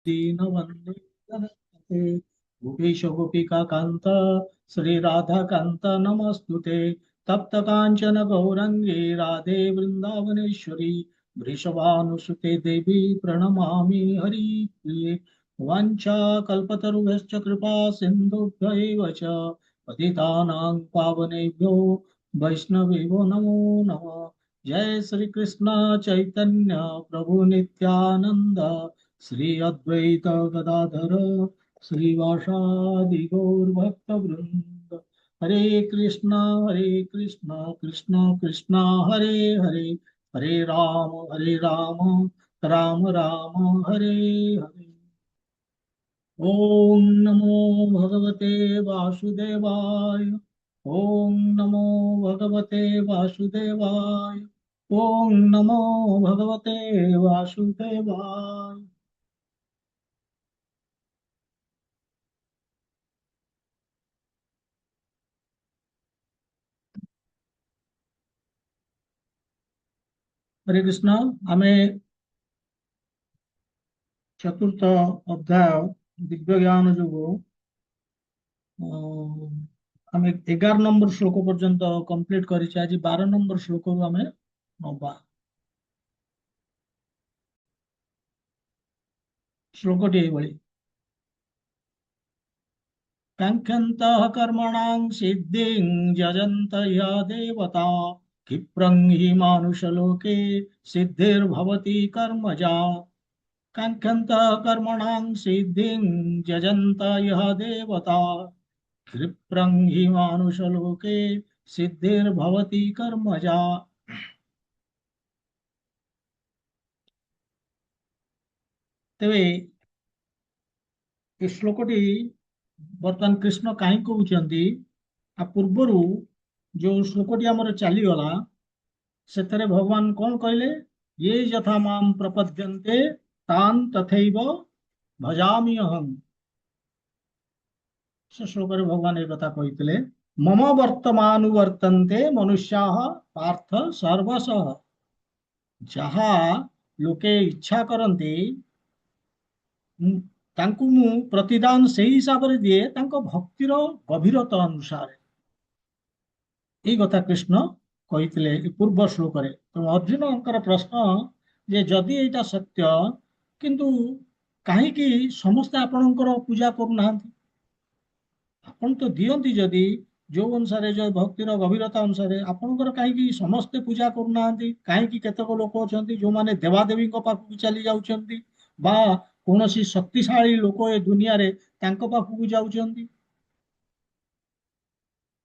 दीनबन्धु जगत्पते गोपीश गोपिका कान्त श्री राधा कान्त नमस्तुते तप्त काञ्चन गौरङ्गी राधे वृन्दावनेश्वरी वृषभानुसुते देवी प्रणमामि हरिप्रिये वाञ्छाकल्पतरुभ्यश्च कृपा सिन्धुभ्य एव च पतितानां पावनेभ्यो वैष्णवेभ्यो नमो नमः। जय श्री कृष्ण चैतन्य प्रभु नित्यानंद श्री अद्वैत गदाधर श्रीवासादि गौर भक्त वृंद। हरे कृष्ण कृष्ण कृष्ण हरे हरे, हरे राम राम राम हरे हरे। ओम नमो भगवते वासुदेवाय। ओम नमो भगवते वासुदेवाय। ओम नमो भगवते वासुदेवाय। हरे कृष्ण। आमे चतुर्थ अध्याय दिव्य ज्ञान ଯୋଗୁଁ ଆମେ 11 ନମ୍ବର ଶ୍ଲୋକ ପର୍ଯ୍ୟନ୍ତ କମ୍ପ୍ଲିଟ କରିଛେ। ଆଜି 12 ନମ୍ବର ଶ୍ଲୋକରୁ ଆମେ ନବା। ଶ୍ଲୋକଟି ଏଇଭଳି। काङ्क्षन्तः कर्मणां सिद्धिं यजन्त या देवता क्षिप्रं हि मानुषलोके सिद्धिर्भवति कर्मजा। काङ्क्षन्तः कर्मणां सिद्धिं यजन्त यः देवता क्षिप्रं हि मानुषलोके सिद्धिर्भवति कर्मजा। ତେବେ ଏ ଶ୍ଲୋକଟି ବର୍ତ୍ତମାନ କୃଷ୍ଣ କାହିଁ କହୁଛନ୍ତି? ଆ ପୂର୍ବରୁ ଯୋଉ ଶ୍ଲୋକଟି ଆମର ଚାଲିଗଲା ସେଥିରେ ଭଗବାନ କଣ କହିଲେ? ये यथा माम प्रपद्यन्ते तान् तथैव भजामि अहम्। ସେ ଶ୍ଲୋକରେ ଭଗବାନ ଏ କଥା କହିଥିଲେ। मम वर्तमानुवर्तन्ते मनुष्याः पार्थ सर्वशः। ଯାହା ଲୋକେ ଇଚ୍ଛା କରନ୍ତି ମୁଁ- ତାଙ୍କୁ ମୁଁ ପ୍ରତିଦାନ ସେଇ ହିସାବରେ ଦିଏ ତାଙ୍କ ଭକ୍ତିର ଗଭୀରତା ଅନୁସାରେ। ଏଇ କଥା କୃଷ୍ଣ କହିଥିଲେ ଏ ପୂର୍ବ ଶ୍ଲୋକରେ। ତେଣୁ ଅର୍ଜୁନଙ୍କର ପ୍ରଶ୍ନ ଯେ ଯଦି ଏଇଟା ସତ୍ୟ କିନ୍ତୁ କାହିଁକି ସମସ୍ତେ ଆପଣଙ୍କର ପୂଜା କରୁନାହାନ୍ତି? ଆପଣ ତ ଦିଅନ୍ତି ଯଦି ଯୋଉ ଅନୁସାରେ ଯୋଉ ଭକ୍ତିର ଗଭୀରତା ଅନୁସାରେ ଆପଣଙ୍କର କାହିଁକି ସମସ୍ତେ ପୂଜା କରୁନାହାନ୍ତି? କାହିଁକି କେତେକ ଲୋକ ଅଛନ୍ତି ଯୋଉମାନେ ଦେବାଦେବୀଙ୍କ ପାଖକୁ ଚାଲି ଯାଉଛନ୍ତି ବା କୌଣସି ଶକ୍ତିଶାଳୀ ଲୋକ ଏ ଦୁନିଆରେ ତାଙ୍କ ପାଖକୁ ଯାଉଛନ୍ତି?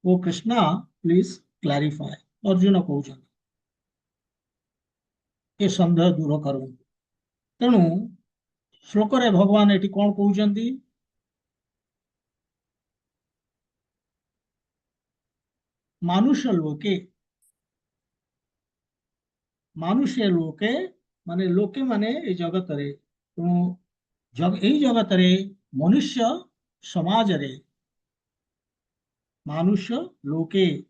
ଓ କୃଷ୍ଣ ପ୍ଲିଜ କ୍ଲାରିଫାଏ। ଅର୍ଜୁନ କହୁଛନ୍ତି ଏ ସନ୍ଦେହ ଦୂର କରନ୍ତୁ। ତେଣୁ ଶ୍ଲୋକରେ ଭଗବାନ ଏଠି କଣ କହୁଛନ୍ତି? ମାନୁଷ ଲୋକେ, ମାନୁଷ୍ୟ ଲୋକେ ମାନେ ଲୋକେ ମାନେ ଏ ଜଗତରେ। ତେଣୁ ଏଇ ଜଗତରେ ମନୁଷ୍ୟ ସମାଜରେ ମାନୁଷ ଲୋକେ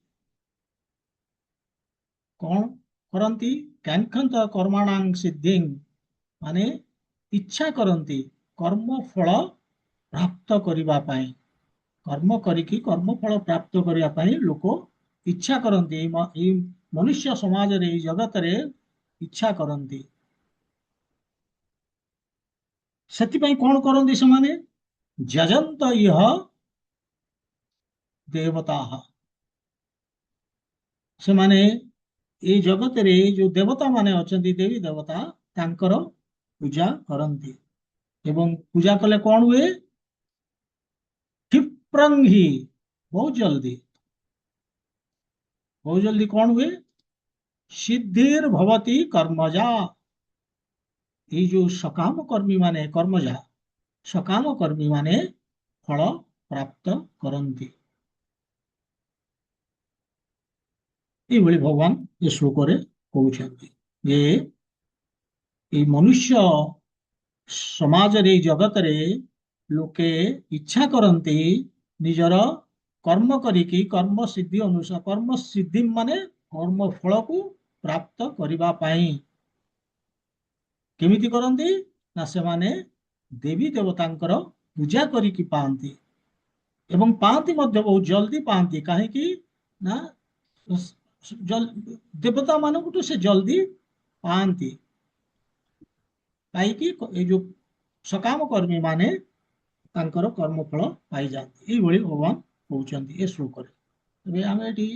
କଣ କରନ୍ତି? କାଙ୍କ୍ଷନ୍ତ କର୍ମାଣାଂ ସିଦ୍ଧିଂ ମାନେ ଇଚ୍ଛା କରନ୍ତି କର୍ମ ଫଳ ପ୍ରାପ୍ତ କରିବା ପାଇଁ। କର୍ମ କରିକି କର୍ମ ଫଳ ପ୍ରାପ୍ତ କରିବା ପାଇଁ ଲୋକ ଇଚ୍ଛା କରନ୍ତି। ଏଇ ମନୁଷ୍ୟ ସମାଜରେ ଏଇ ଜଗତରେ ଇଚ୍ଛା କରନ୍ତି। ସେଥିପାଇଁ କଣ କରନ୍ତି ସେମାନେ? ଯଜନ୍ତ ଇହ ଦେବତା। ସେମାନେ ଏଇ ଜଗତରେ ଯୋଉ ଦେବତା ମାନେ ଅଛନ୍ତି ଦେବୀ ଦେବତା ତାଙ୍କର ପୂଜା କରନ୍ତି। ଏବଂ ପୂଜା କଲେ କଣ ହୁଏ? କ୍ଷିପ୍ରଂ ହି ବହୁତ ଜଲ୍ଦି କଣ ହୁଏ? ସିଦ୍ଧିର୍ ଭବତି କର୍ମଜା। ଏଇ ଯୋଉ ସକାମ କର୍ମୀ ମାନେ କର୍ମଜା ସକାମ କର୍ମୀ ମାନେ ଫଳ ପ୍ରାପ୍ତ କରନ୍ତି। ଏଇଭଳି ଭଗବାନ ଏ ଶ୍ଲୋକରେ କହୁଛନ୍ତି ଯେ ଏଇ ମନୁଷ୍ୟ ସମାଜରେ ଏଇ ଜଗତରେ ଲୋକେ ଇଚ୍ଛା କରନ୍ତି ନିଜର କର୍ମ କରିକି କର୍ମ ସିଦ୍ଧି ଅନୁସାର କର୍ମ ସିଦ୍ଧି ମାନେ କର୍ମ ଫଳକୁ ପ୍ରାପ୍ତ କରିବା ପାଇଁ। କେମିତି କରନ୍ତି? ନା ସେମାନେ ଦେବୀ ଦେବତାଙ୍କର ପୂଜା କରିକି ପାଆନ୍ତି ଏବଂ ପାଆନ୍ତି ମଧ୍ୟ ବହୁତ ଜଲ୍ଦି ପାଆନ୍ତି। କାହିଁକି ନା ଦେବତା ମାନଙ୍କଠୁ ସେ ଜଲ୍ଦି ପାଆନ୍ତି, ପାଇକି ଏଇ ଯୋଉ ସକାମ କର୍ମୀ ମାନେ ତାଙ୍କର କର୍ମଫଳ ପାଇଯାଆନ୍ତି। ଏଇଭଳି ଭଗବାନ କହୁଛନ୍ତି ଏ ଶ୍ଲୋକରେ। ଏବେ ଆମେ ଏଠି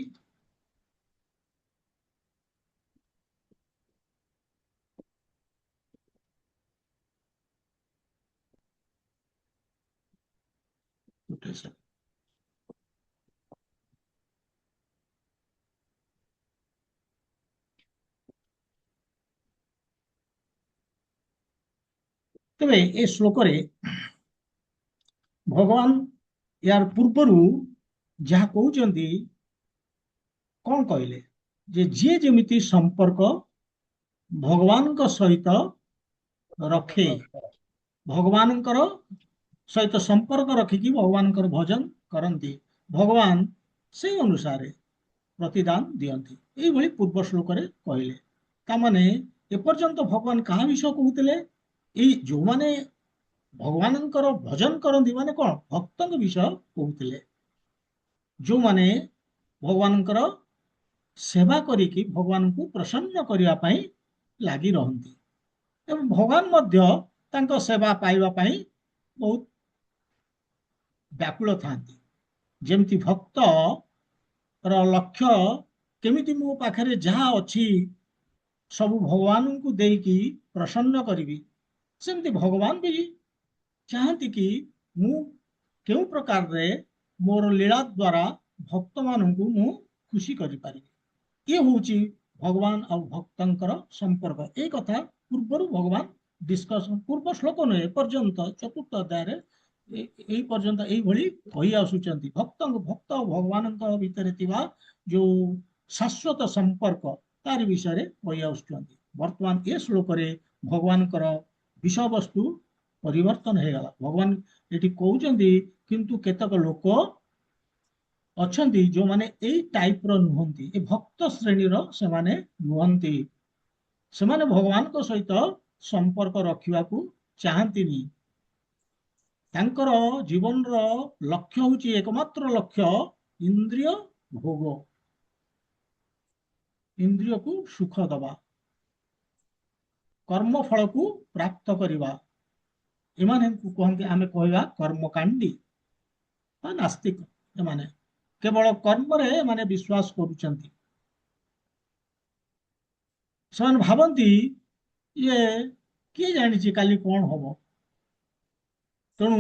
ତେବେ ଏ ଶ୍ଲୋକରେ ଭଗବାନ ୟାର ପୂର୍ବରୁ ଯାହା କହୁଛନ୍ତି କଣ କହିଲେ, ଯେ ଯିଏ ଯେମିତି ସମ୍ପର୍କ ଭଗବାନଙ୍କ ସହିତ ରଖେ, ଭଗବାନଙ୍କର ସହିତ ସମ୍ପର୍କ ରଖିକି ଭଗବାନଙ୍କର ଭଜନ କରନ୍ତି, ଭଗବାନ ସେଇ ଅନୁସାରେ ପ୍ରତିଦାନ ଦିଅନ୍ତି। ଏଇଭଳି ପୂର୍ବ ଶ୍ଲୋକରେ କହିଲେ। ତାମାନେ ଏପର୍ଯ୍ୟନ୍ତ ଭଗବାନ କାହା ବିଷୟ କହୁଥିଲେ? ଏଇ ଯୋଉମାନେ ଭଗବାନଙ୍କର ଭଜନ କରନ୍ତି ମାନେ କଣ, ଭକ୍ତଙ୍କ ବିଷୟ କହୁଥିଲେ, ଯୋଉମାନେ ଭଗବାନଙ୍କର ସେବା କରିକି ଭଗବାନଙ୍କୁ ପ୍ରସନ୍ନ କରିବା ପାଇଁ ଲାଗି ରହନ୍ତି ଏବଂ ଭଗବାନ ମଧ୍ୟ ତାଙ୍କ ସେବା ପାଇବା ପାଇଁ ବହୁତ ବ୍ୟାକୁଳ ଥାନ୍ତି। ଯେମିତି ଭକ୍ତର ଲକ୍ଷ୍ୟ କେମିତି ମୋ ପାଖରେ ଯାହା ଅଛି ସବୁ ଭଗବାନଙ୍କୁ ଦେଇକି ପ୍ରସନ୍ନ କରିବି, ସେମିତି ଭଗବାନ ବି ଚାହାନ୍ତି କି ମୁଁ କେଉଁ ପ୍ରକାରରେ ମୋର ଲୀଳା ଦ୍ୱାରା ଭକ୍ତମାନଙ୍କୁ ମୁଁ ଖୁସି କରିପାରିବି। ଇଏ ହଉଛି ଭଗବାନ ଆଉ ଭକ୍ତଙ୍କର ସମ୍ପର୍କ। ଏଇ କଥା ପୂର୍ବରୁ ଭଗବାନ ଡିସ୍କସନ, ପୂର୍ବ ଶ୍ଲୋକ ନୁହେଁ, ଏପର୍ଯ୍ୟନ୍ତ ଚତୁର୍ଥ ଅଧ୍ୟାୟରେ ଏଇ ପର୍ଯ୍ୟନ୍ତ ଏଇଭଳି କହି ଆସୁଛନ୍ତି। ଭକ୍ତ ଓ ଭଗବାନଙ୍କ ଭିତରେ ଥିବା ଯୋଉ ଶାଶ୍ୱତ ସମ୍ପର୍କ ତାରି ବିଷୟରେ କହି ଆସୁଛନ୍ତି। ବର୍ତ୍ତମାନ ଏ ଶ୍ଲୋକରେ ଭଗବାନଙ୍କର ବିଷୟବସ୍ତୁ ପରିବର୍ତ୍ତନ ହେଇଗଲା। ଭଗବାନ ଏଠି କହୁଛନ୍ତି କିନ୍ତୁ କେତେକ ଲୋକ ଅଛନ୍ତି ଯୋଉମାନେ ଏଇ ଟାଇପର ନୁହନ୍ତି, ଏ ଭକ୍ତ ଶ୍ରେଣୀର ସେମାନେ ନୁହନ୍ତି। ସେମାନେ ଭଗବାନଙ୍କ ସହିତ ସମ୍ପର୍କ ରଖିବାକୁ ଚାହାନ୍ତିନି। ତାଙ୍କର ଜୀବନର ଲକ୍ଷ୍ୟ ହଉଛି, ଏକମାତ୍ର ଲକ୍ଷ୍ୟ ଇନ୍ଦ୍ରିୟ ଭୋଗ, ଇନ୍ଦ୍ରିୟକୁ ସୁଖ ଦବା, କର୍ମ ଫଳକୁ ପ୍ରାପ୍ତ କରିବା। ଏମାନଙ୍କୁ କୁହନ୍ତି, ଆମେ କହିବା କର୍ମକାଣ୍ଡୀ ବା ନାସ୍ତିକ। ଏମାନେ କେବଳ କର୍ମରେ ଏମାନେ ବିଶ୍ୱାସ କରୁଛନ୍ତି। ସେମାନେ ଭାବନ୍ତି ଯେ କିଏ ଜାଣିଛି କାଲି କଣ ହବ, ତେଣୁ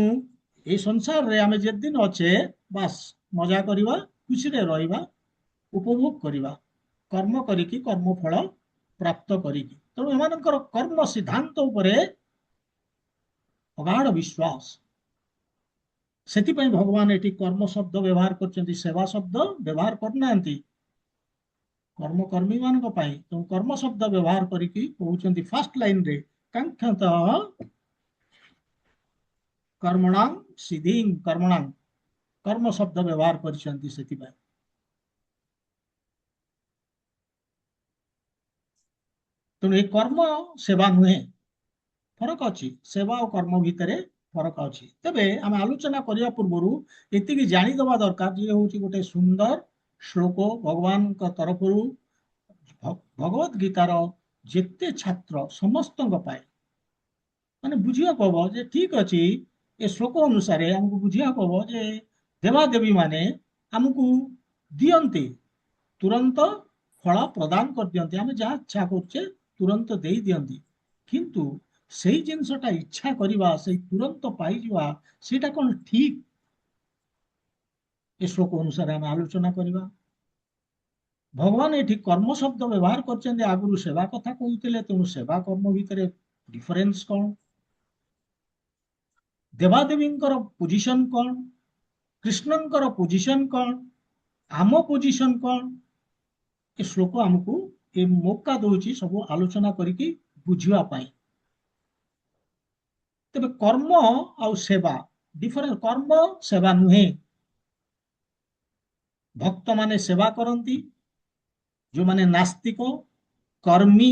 ଏଇ ସଂସାରରେ ଆମେ ଯେତେଦିନ ଅଛେ ବାସ୍ ମଜା କରିବା, ଖୁସିରେ ରହିବା, ଉପଭୋଗ କରିବା, କର୍ମ କରିକି କର୍ମଫଳ ପ୍ରାପ୍ତ କରିକି। ତେଣୁ ଏମାନଙ୍କର କର୍ମ ସିଦ୍ଧାନ୍ତ ଉପରେ ଅଗାଢ ବିଶ୍ୱାସ। ସେଥିପାଇଁ ଭଗବାନ ଏଠି କର୍ମ ଶବ୍ଦ ବ୍ୟବହାର କରିଛନ୍ତି, ସେବା ଶବ୍ଦ ବ୍ୟବହାର କରୁନାହାନ୍ତି କର୍ମକର୍ମୀ ମାନଙ୍କ ପାଇଁ। ତେଣୁ କର୍ମ ଶବ୍ଦ ବ୍ୟବହାର କରିକି କହୁଛନ୍ତି ଫାର୍ଷ୍ଟ ଲାଇନରେ କାଙ୍କ୍ଷତଃ କର୍ମଣାଂ ସିଦ୍ଧିଂ କର୍ମଣାଂ, କର୍ମ ଶବ୍ଦ ବ୍ୟବହାର କରିଛନ୍ତି ସେଥିପାଇଁ। ତେଣୁ ଏ କର୍ମ ସେବା ନୁହେଁ, ଫରକ ଅଛି, ସେବା ଓ କର୍ମ ଭିତରେ ଫରକ ଅଛି। ତେବେ ଆମେ ଆଲୋଚନା କରିବା ପୂର୍ବରୁ ଏତିକି ଜାଣିଦବା ଦରକାର ଯେ ହଉଛି ଗୋଟେ ସୁନ୍ଦର ଶ୍ଲୋକ ଭଗବାନଙ୍କ ତରଫରୁ ଭଗବତ ଗୀତାର ଯେତେ ଛାତ୍ର ସମସ୍ତଙ୍କ ପାଇଁ ମାନେ ବୁଝିବାକୁ ହବ ଯେ ଠିକ ଅଛି, ଏ ଶ୍ଲୋକ ଅନୁସାରେ ଆମକୁ ବୁଝିବାକୁ ହବ ଯେ ଦେବାଦେବୀ ମାନେ ଆମକୁ ଦିଅନ୍ତି, ତୁରନ୍ତ ଫଳ ପ୍ରଦାନ କରିଦିଅନ୍ତି, ଆମେ ଯାହା ଇଚ୍ଛା କରୁଛେ ତୁରନ୍ତ ଦେଇ ଦିଅନ୍ତି। କିନ୍ତୁ ସେଇ ଜିନିଷଟା ଇଚ୍ଛା କରିବା, ସେଇ ତୁରନ୍ତ ପାଇଯିବା, ସେଇଟା କଣ ଠିକ? ଏ ଶ୍ଲୋକ ଅନୁସାରେ ଆମେ ଆଲୋଚନା କରିବା। ଭଗବାନ ଏଠି କର୍ମ ଶବ୍ଦ ବ୍ୟବହାର କରିଛନ୍ତି, ଆଗରୁ ସେବା କଥା କହୁଥିଲେ, ତେଣୁ ସେବା କର୍ମ ଭିତରେ ଡିଫରେନ୍ସ କଣ, ଦେବାଦେବୀଙ୍କର ପୋଜିସନ କଣ, କୃଷ୍ଣଙ୍କର ପୋଜିସନ କଣ, ଆମ ପୋଜିସନ କଣ, ଏ ଶ୍ଲୋକ ଆମକୁ ଏ ମୌକା ଦଉଛି ସବୁ ଆଲୋଚନା କରିକି ବୁଝିବା ପାଇଁ। ତେବେ କର୍ମ ଆଉ ସେବା ଡିଫରେନ୍ସ, କର୍ମ ସେବା ନୁହେଁ। ଭକ୍ତମାନେ ସେବା କରନ୍ତି, ଯୋଉମାନେ ନାସ୍ତିକ କର୍ମୀ,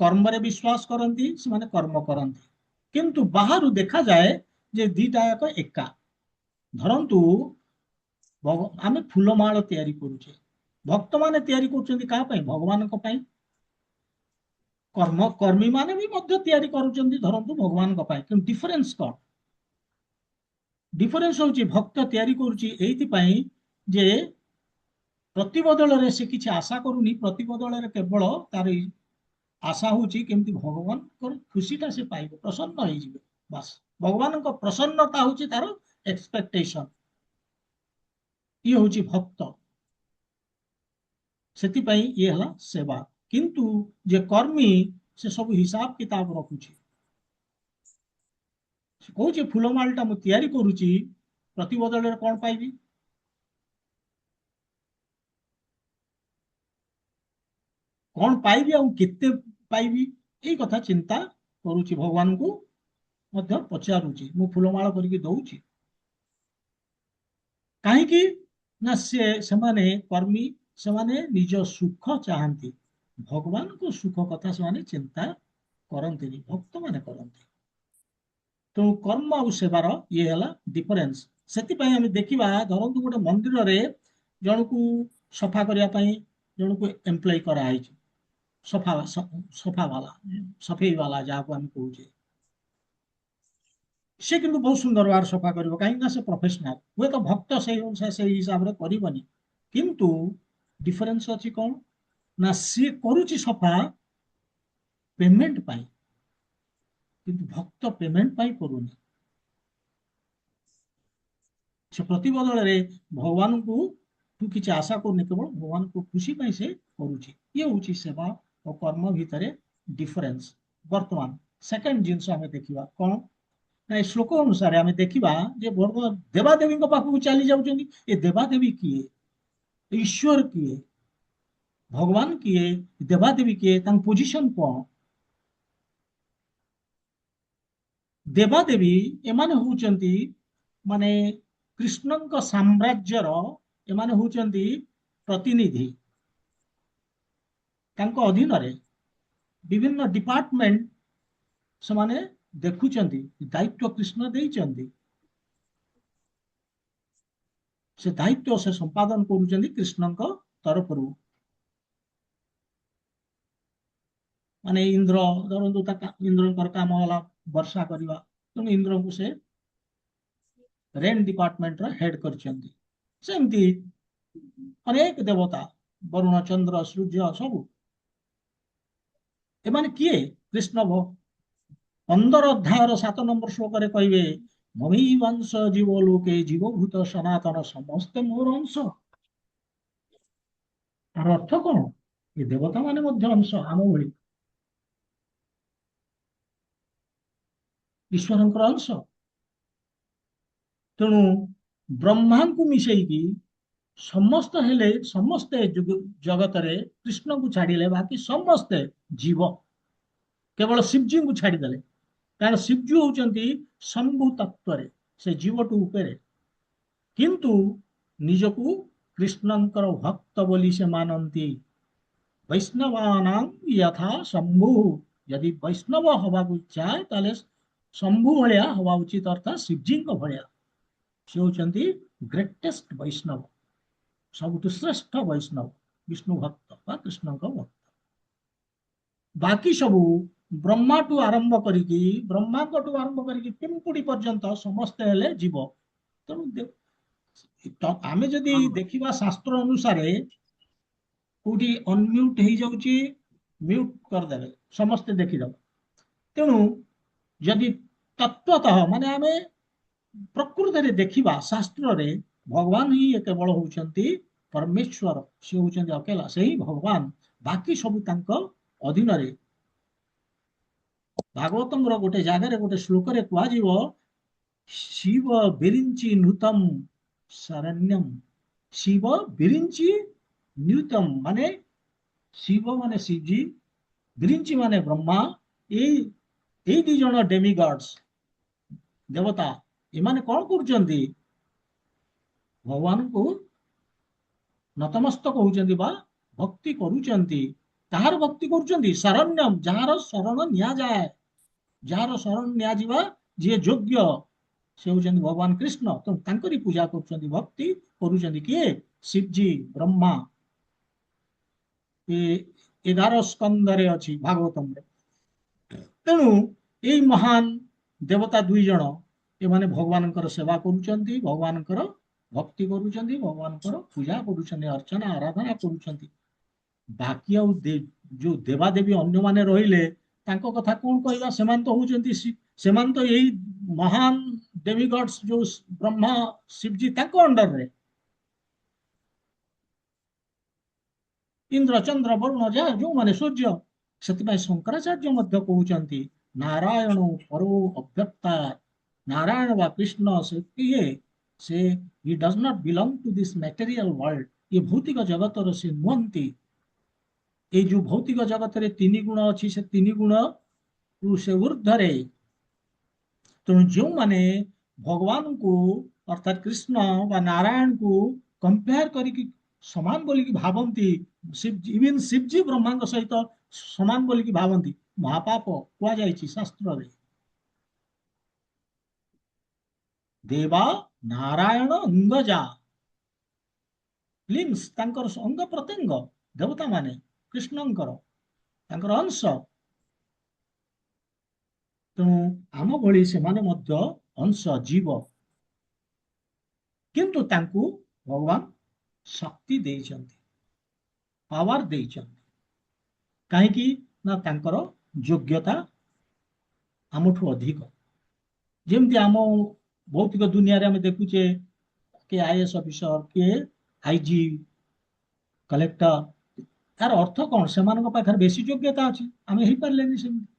କର୍ମରେ ବିଶ୍ୱାସ କରନ୍ତି, ସେମାନେ କର୍ମ କରନ୍ତି। କିନ୍ତୁ ବାହାରୁ ଦେଖାଯାଏ ଯେ ଦିଟା ଯାକ ଏକା। ଧରନ୍ତୁ ଆମେ ଫୁଲମାଳ ତିଆରି କରୁଛେ, ଭକ୍ତମାନେ ତିଆରି କରୁଛନ୍ତି କାହା ପାଇଁ? ଭଗବାନଙ୍କ ପାଇଁ। କର୍ମୀ ମାନେ ବି ମଧ୍ୟ ତିଆରି କରୁଛନ୍ତି ଧରନ୍ତୁ ଭଗବାନଙ୍କ ପାଇଁ। କିନ୍ତୁ ଡିଫରେନ୍ସ କଣ? ଡିଫରେନ୍ସ ହଉଛି ଭକ୍ତ ତିଆରି କରୁଛି ଏଇଥିପାଇଁ ଯେ ପ୍ରତିବଦଳରେ ସେ କିଛି ଆଶା କରୁନି, ପ୍ରତିବଦଳରେ କେବଳ ତାର ଆଶା ହଉଛି କେମିତି ଭଗବାନଙ୍କର ଖୁସିଟା ସେ ପାଇବ, ପ୍ରସନ୍ନ ହେଇଯିବେ, ବାସ୍। ଭଗବାନଙ୍କ ପ୍ରସନ୍ନତା ହଉଛି ତାର ଏକ୍ସପେକ୍ଟେସନ। ଇଏ ହଉଛି ଭକ୍ତ। ସେଥିପାଇଁ ଇଏ ହେଲା ସେବା। କିନ୍ତୁ ଯେ କର୍ମୀ ସେ ସବୁ ହିସାବ କିତାବ ରଖୁଛି। ସେ କହୁଛି ଫୁଲମାଳଟା ମୁଁ ତିଆରି କରୁଛି, ପ୍ରତିବଦଳରେ କଣ ପାଇବି? କଣ ପାଇବି ଆଉ କେତେ ପାଇବି? ଏଇ କଥା ଚିନ୍ତା କରୁଛି, ଭଗବାନଙ୍କୁ ମଧ୍ୟ ପଚାରୁଛି ମୁଁ ଫୁଲମାଳ କରିକି ଦଉଛି କାହିଁକି? ନା ସେମାନେ କର୍ମୀ, ସେମାନେ ନିଜ ସୁଖ ଚାହାନ୍ତି। ଭଗବାନଙ୍କ ସୁଖ କଥା ସେମାନେ ଚିନ୍ତା କରନ୍ତିନି, ଭକ୍ତମାନେ କରନ୍ତି। ତେଣୁ କର୍ମ ଆଉ ସେବାର ଇଏ ହେଲା ଡିଫରେନ୍ସ। ସେଥିପାଇଁ ଆମେ ଦେଖିବା, ଧରନ୍ତୁ ଗୋଟେ ମନ୍ଦିରରେ ଜଣକୁ ସଫା କରିବା ପାଇଁ ଜଣକୁ ଏମ୍ପ୍ଲୟ କରାହେଇଛି, ସଫା ବାଲା, ସଫେଇ ବାଲା ଯାହାକୁ ଆମେ କହୁଛେ। ସେ କିନ୍ତୁ ବହୁତ ସୁନ୍ଦର ଭାବରେ ସଫା କରିବ, କାହିଁକି ନା ସେ ପ୍ରଫେସନାଲ। ହୁଏତ ଭକ୍ତ ସେଇ ଅନୁସାରେ ସେଇ ହିସାବରେ କରିବନି, କିନ୍ତୁ ଡିଫରେନ୍ସ ଅଛି କଣ? ନା ସିଏ କରୁଛି ସଫା ପେମେଣ୍ଟ ପାଇଁ, କିନ୍ତୁ ଭକ୍ତ ପେମେଣ୍ଟ ପାଇଁ କରୁନି। ସେ ପ୍ରତିବଦଳରେ ଭଗବାନଙ୍କୁ କିଛି ଆଶା କରୁନି, କେବଳ ଭଗବାନଙ୍କୁ ଖୁସି ପାଇଁ ସେ କରୁଛି। ଇଏ ହଉଛି ସେବା ଓ କର୍ମ ଭିତରେ ଡିଫରେନ୍ସ। ବର୍ତ୍ତମାନ ସେକେଣ୍ଡ ଜିନିଷ ଆମେ ଦେଖିବା କଣ? ନା ଏ ଶ୍ଲୋକ ଅନୁସାରେ ଆମେ ଦେଖିବା ଯେ ଦେବାଦେବୀଙ୍କ ପାଖକୁ ଚାଲି ଯାଉଛନ୍ତି। ଏ ଦେବାଦେବୀ କିଏ? ଈଶ୍ୱର କିଏ? ଭଗବାନ କିଏ? ଦେବାଦେବୀ କିଏ? ତାଙ୍କ ପୋଜିସନ କଣ? ଦେବାଦେବୀ ଏମାନେ ହଉଛନ୍ତି ମାନେ କୃଷ୍ଣଙ୍କ ସାମ୍ରାଜ୍ୟର, ଏମାନେ ହଉଛନ୍ତି ପ୍ରତିନିଧି। ତାଙ୍କ ଅଧୀନରେ ବିଭିନ୍ନ ଡିପାର୍ଟମେଣ୍ଟ ସେମାନେ ଦେଖୁଛନ୍ତି, ଦାୟିତ୍ୱ କୃଷ୍ଣ ଦେଇଛନ୍ତି। ସେ ଦାୟିତ୍ୱ ସେ ସମ୍ପାଦନ କରୁଛନ୍ତି କୃଷ୍ଣଙ୍କ ତରଫରୁ। ମାନେ ଇନ୍ଦ୍ର ଧରନ୍ତୁ, ଇନ୍ଦ୍ରଙ୍କର କାମ ହେଲା ବର୍ଷା କରିବା, ତେଣୁ ଇନ୍ଦ୍ରଙ୍କୁ ସେ ରେନ୍ ଡିପାର୍ଟମେଣ୍ଟର ହେଡ୍ କରିଛନ୍ତି। ସେମିତି ଅନେକ ଦେବତା, ବରୁଣ, ଚନ୍ଦ୍ର, ସୂର୍ଯ୍ୟ ସବୁ ଏମାନେ କିଏ? କୃଷ୍ଣ 15 ଅଧ୍ୟାୟର 7 ନମ୍ବର ଶ୍ଲୋକରେ କହିବେ, ମମୈବାଂଶ ଜୀବ ଲୋକେ ଜୀବଭୂତ ସନାତନ, ସମସ୍ତେ ମୋର ଅଂଶ। ତାର ଅର୍ଥ କଣ? ଏ ଦେବତା ମାନେ ମଧ୍ୟ ଅଂଶ ଆମ ଭଳି, ଈଶ୍ୱରଙ୍କର ଅଂଶ। ତେଣୁ ବ୍ରହ୍ମାଙ୍କୁ ମିଶେଇକି ସମସ୍ତ ହେଲେ, ସମସ୍ତେ ଜଗତରେ କୃଷ୍ଣଙ୍କୁ ଛାଡ଼ିଲେ ବାକି ସମସ୍ତେ ଜୀବ। କେବଳ ଶିବଜୀଙ୍କୁ ଛାଡ଼ିଦେଲେ, କାରଣ ଶିବଜୀ ହଉଛନ୍ତି ଶମ୍ଭୁ ତତ୍ଵରେ, ସେ ଜୀବଠୁ ଉପରେ। କିନ୍ତୁ ନିଜକୁ କୃଷ୍ଣଙ୍କର ଭକ୍ତ ବୋଲି ସେ ମାନନ୍ତି। ବୈଷ୍ଣବାନାଂ ଯଥା ଶମ୍ଭୁ, ଯଦି ବୈଷ୍ଣବ ହବାକୁ ଚାହେଁ ତାହେଲେ ଶମ୍ଭୁ ଭଳିଆ ହବା ଉଚିତ, ଅର୍ଥାତ୍ ଶିବଜୀଙ୍କ ଭଳିଆ। ସେ ହଉଛନ୍ତି ଗ୍ରେଟେଷ୍ଟ ବୈଷ୍ଣବ, ସବୁଠୁ ଶ୍ରେଷ୍ଠ ବୈଷ୍ଣବ, ବିଷ୍ଣୁ ଭକ୍ତ ବା କୃଷ୍ଣଙ୍କ ଭକ୍ତ। ବାକି ସବୁ ବ୍ରହ୍ମାଙ୍କଠୁ ଆରମ୍ଭ କରିକି ପିମ୍ପୁଡ଼ି ପର୍ଯ୍ୟନ୍ତ ସମସ୍ତେ ହେଲେ ଜୀବ। ତେଣୁ ଆମେ ଯଦି ଦେଖିବା ଶାସ୍ତ୍ର ଅନୁସାରେ, କୋଉଠି ଅନମ୍ୟୁଟ ହେଇଯାଉଛି, ମ୍ୟୁଟ କରିଦେବେ, ସମସ୍ତେ ଦେଖିଦେବ। ତେଣୁ ଯଦି ତତ୍ଵତଃ ମାନେ ଆମେ ପ୍ରକୃତରେ ଦେଖିବା, ଶାସ୍ତ୍ରରେ ଭଗବାନ ହିଁ କେବଳ ହଉଛନ୍ତି ପରମେଶ୍ୱର, ସେ ହଉଛନ୍ତି ଅକେଲା, ସେହି ଭଗବାନ। ବାକି ସବୁ ତାଙ୍କ ଅଧୀନରେ। ଭାଗବତଙ୍କର ଗୋଟେ ଜାଗାରେ ଗୋଟେ ଶ୍ଲୋକରେ କୁହାଯିବ, ଶିବ ବିରିଞ୍ଚି ନୃତମ ଶରଣ୍ୟମ। ଶିବ ବିରିଞ୍ଚି ନୃତମ ମାନେ ଶିବ ମାନେ ଶିବଜୀ, ବିରିଞ୍ଚି ମାନେ ବ୍ରହ୍ମା। ଏଇ ଏଇ ଦି ଜଣ ଡେମିଗଡ୍ସ, ଦେବତା, ଏମାନେ କଣ କରୁଛନ୍ତି? ଭଗବାନଙ୍କୁ ନତମସ୍ତକ ହଉଛନ୍ତି ବା ଭକ୍ତି କରୁଛନ୍ତି। କାହାର ଭକ୍ତି କରୁଛନ୍ତି? ଶରଣ୍ୟମ, ଯାହାର ଶରଣ ନିଆଯାଏ। ଯାହାର ଶରଣ ନିଆଯିବା, ଯିଏ ଯୋଗ୍ୟ, ସେ ହଉଛନ୍ତି ଭଗବାନ କୃଷ୍ଣ। ତ ତାଙ୍କରି ପୂଜା କରୁଛନ୍ତି, ଭକ୍ତି କରୁଛନ୍ତି କିଏ? ଶିବଜୀ, ବ୍ରହ୍ମା। ଏ 11 ସ୍କନ୍ଧରେ ଅଛି ଭାଗବତମରେ। ତେଣୁ ଏଇ ମହାନ ଦେବତା ଦୁଇ ଜଣ, ଏମାନେ ଭଗବାନଙ୍କର ସେବା କରୁଛନ୍ତି, ଭଗବାନଙ୍କର ଭକ୍ତି କରୁଛନ୍ତି, ଭଗବାନଙ୍କର ପୂଜା କରୁଛନ୍ତି, ଅର୍ଚ୍ଚନା ଆରାଧନା କରୁଛନ୍ତି। ବାକି ଆଉ ଯୋଉ ଦେବାଦେବୀ ଅନ୍ୟମାନେ ରହିଲେ, ତାଙ୍କ କଥା କଣ କହିବା? ସେମାନେ ତ ହଉଛନ୍ତି ସେମାନେ ତ ଏଇ ମହାନ ଡେମିଗଡ୍ସ ଯୋଉ ବ୍ରହ୍ମା, ଶିବଜୀ, ତାଙ୍କ ଅଣ୍ଡରରେ। ଇନ୍ଦ୍ର, ଚନ୍ଦ୍ର, ବରୁଣ, ଯାହା ଯୋଉମାନେ ସୂର୍ଯ୍ୟ। ସେଥିପାଇଁ ଶଙ୍କରାଚାର୍ଯ୍ୟ ମଧ୍ୟ କହୁଛନ୍ତି ନାରାୟଣ ପରୋ ଅବ୍ୟକ୍ତା। ନାରାୟଣ ବା କୃଷ୍ଣ ସେ କିଏ? ସେ he does not belong to this material world. ଏ ଭୌତିକ ଜଗତର ସେ ନୁହନ୍ତି। ଏଇ ଯୋଉ ଭୌତିକ ଜଗତରେ ତିନି ଗୁଣ ଅଛି, ସେ ତିନି ଗୁଣ ସେ ଉର୍ଦ୍ଧ୍ୱରେ। ତେଣୁ ଯେଉଁମାନେ ଭଗବାନଙ୍କୁ ଅର୍ଥାତ କୃଷ୍ଣ ବା ନାରାୟଣଙ୍କୁ କମ୍ପେୟାର କରିକି ସମାନ ବୋଲିକି ଭାବନ୍ତି, ଇଭିନ୍ ଶିବଜୀ ବ୍ରହ୍ମାଙ୍କ ସହିତ ସମାନ ବୋଲିକି ଭାବନ୍ତି, ମହାପାପ କୁହାଯାଇଛି ଶାସ୍ତ୍ରରେ। ଦେବା ନାରାୟଣ ଅଙ୍ଗଜା, ଲିମ୍ସ ତାଙ୍କର ଅଙ୍ଗ ପ୍ରତ୍ୟଙ୍ଗ, ଦେବତା ମାନେ କୃଷ୍ଣଙ୍କର, ତାଙ୍କର ଅଂଶ। ତେଣୁ ଆମ ଭଳି ସେମାନେ ମଧ୍ୟ ଅଂଶ, ଜୀବ। କିନ୍ତୁ ତାଙ୍କୁ ଭଗବାନ ଶକ୍ତି ଦେଇଛନ୍ତି, ପାୱାର ଦେଇଛନ୍ତି। କାହିଁକି ନା ତାଙ୍କର ଯୋଗ୍ୟତା ଆମଠୁ ଅଧିକ। ଯେମିତି ଆମ ଭୌତିକ ଦୁନିଆରେ ଆମେ ଦେଖୁଛେ, କିଏ ଆଇଏଏସ୍ ଅଫିସର, କିଏ ଆଇଜି, କଲେକ୍ଟର। ତାର ଅର୍ଥ କଣ? ସେମାନଙ୍କ ପାଖରେ ବେଶୀ ଯୋଗ୍ୟତା ଅଛି, ଆମେ ହେଇପାରିଲେନି ସେମିତି।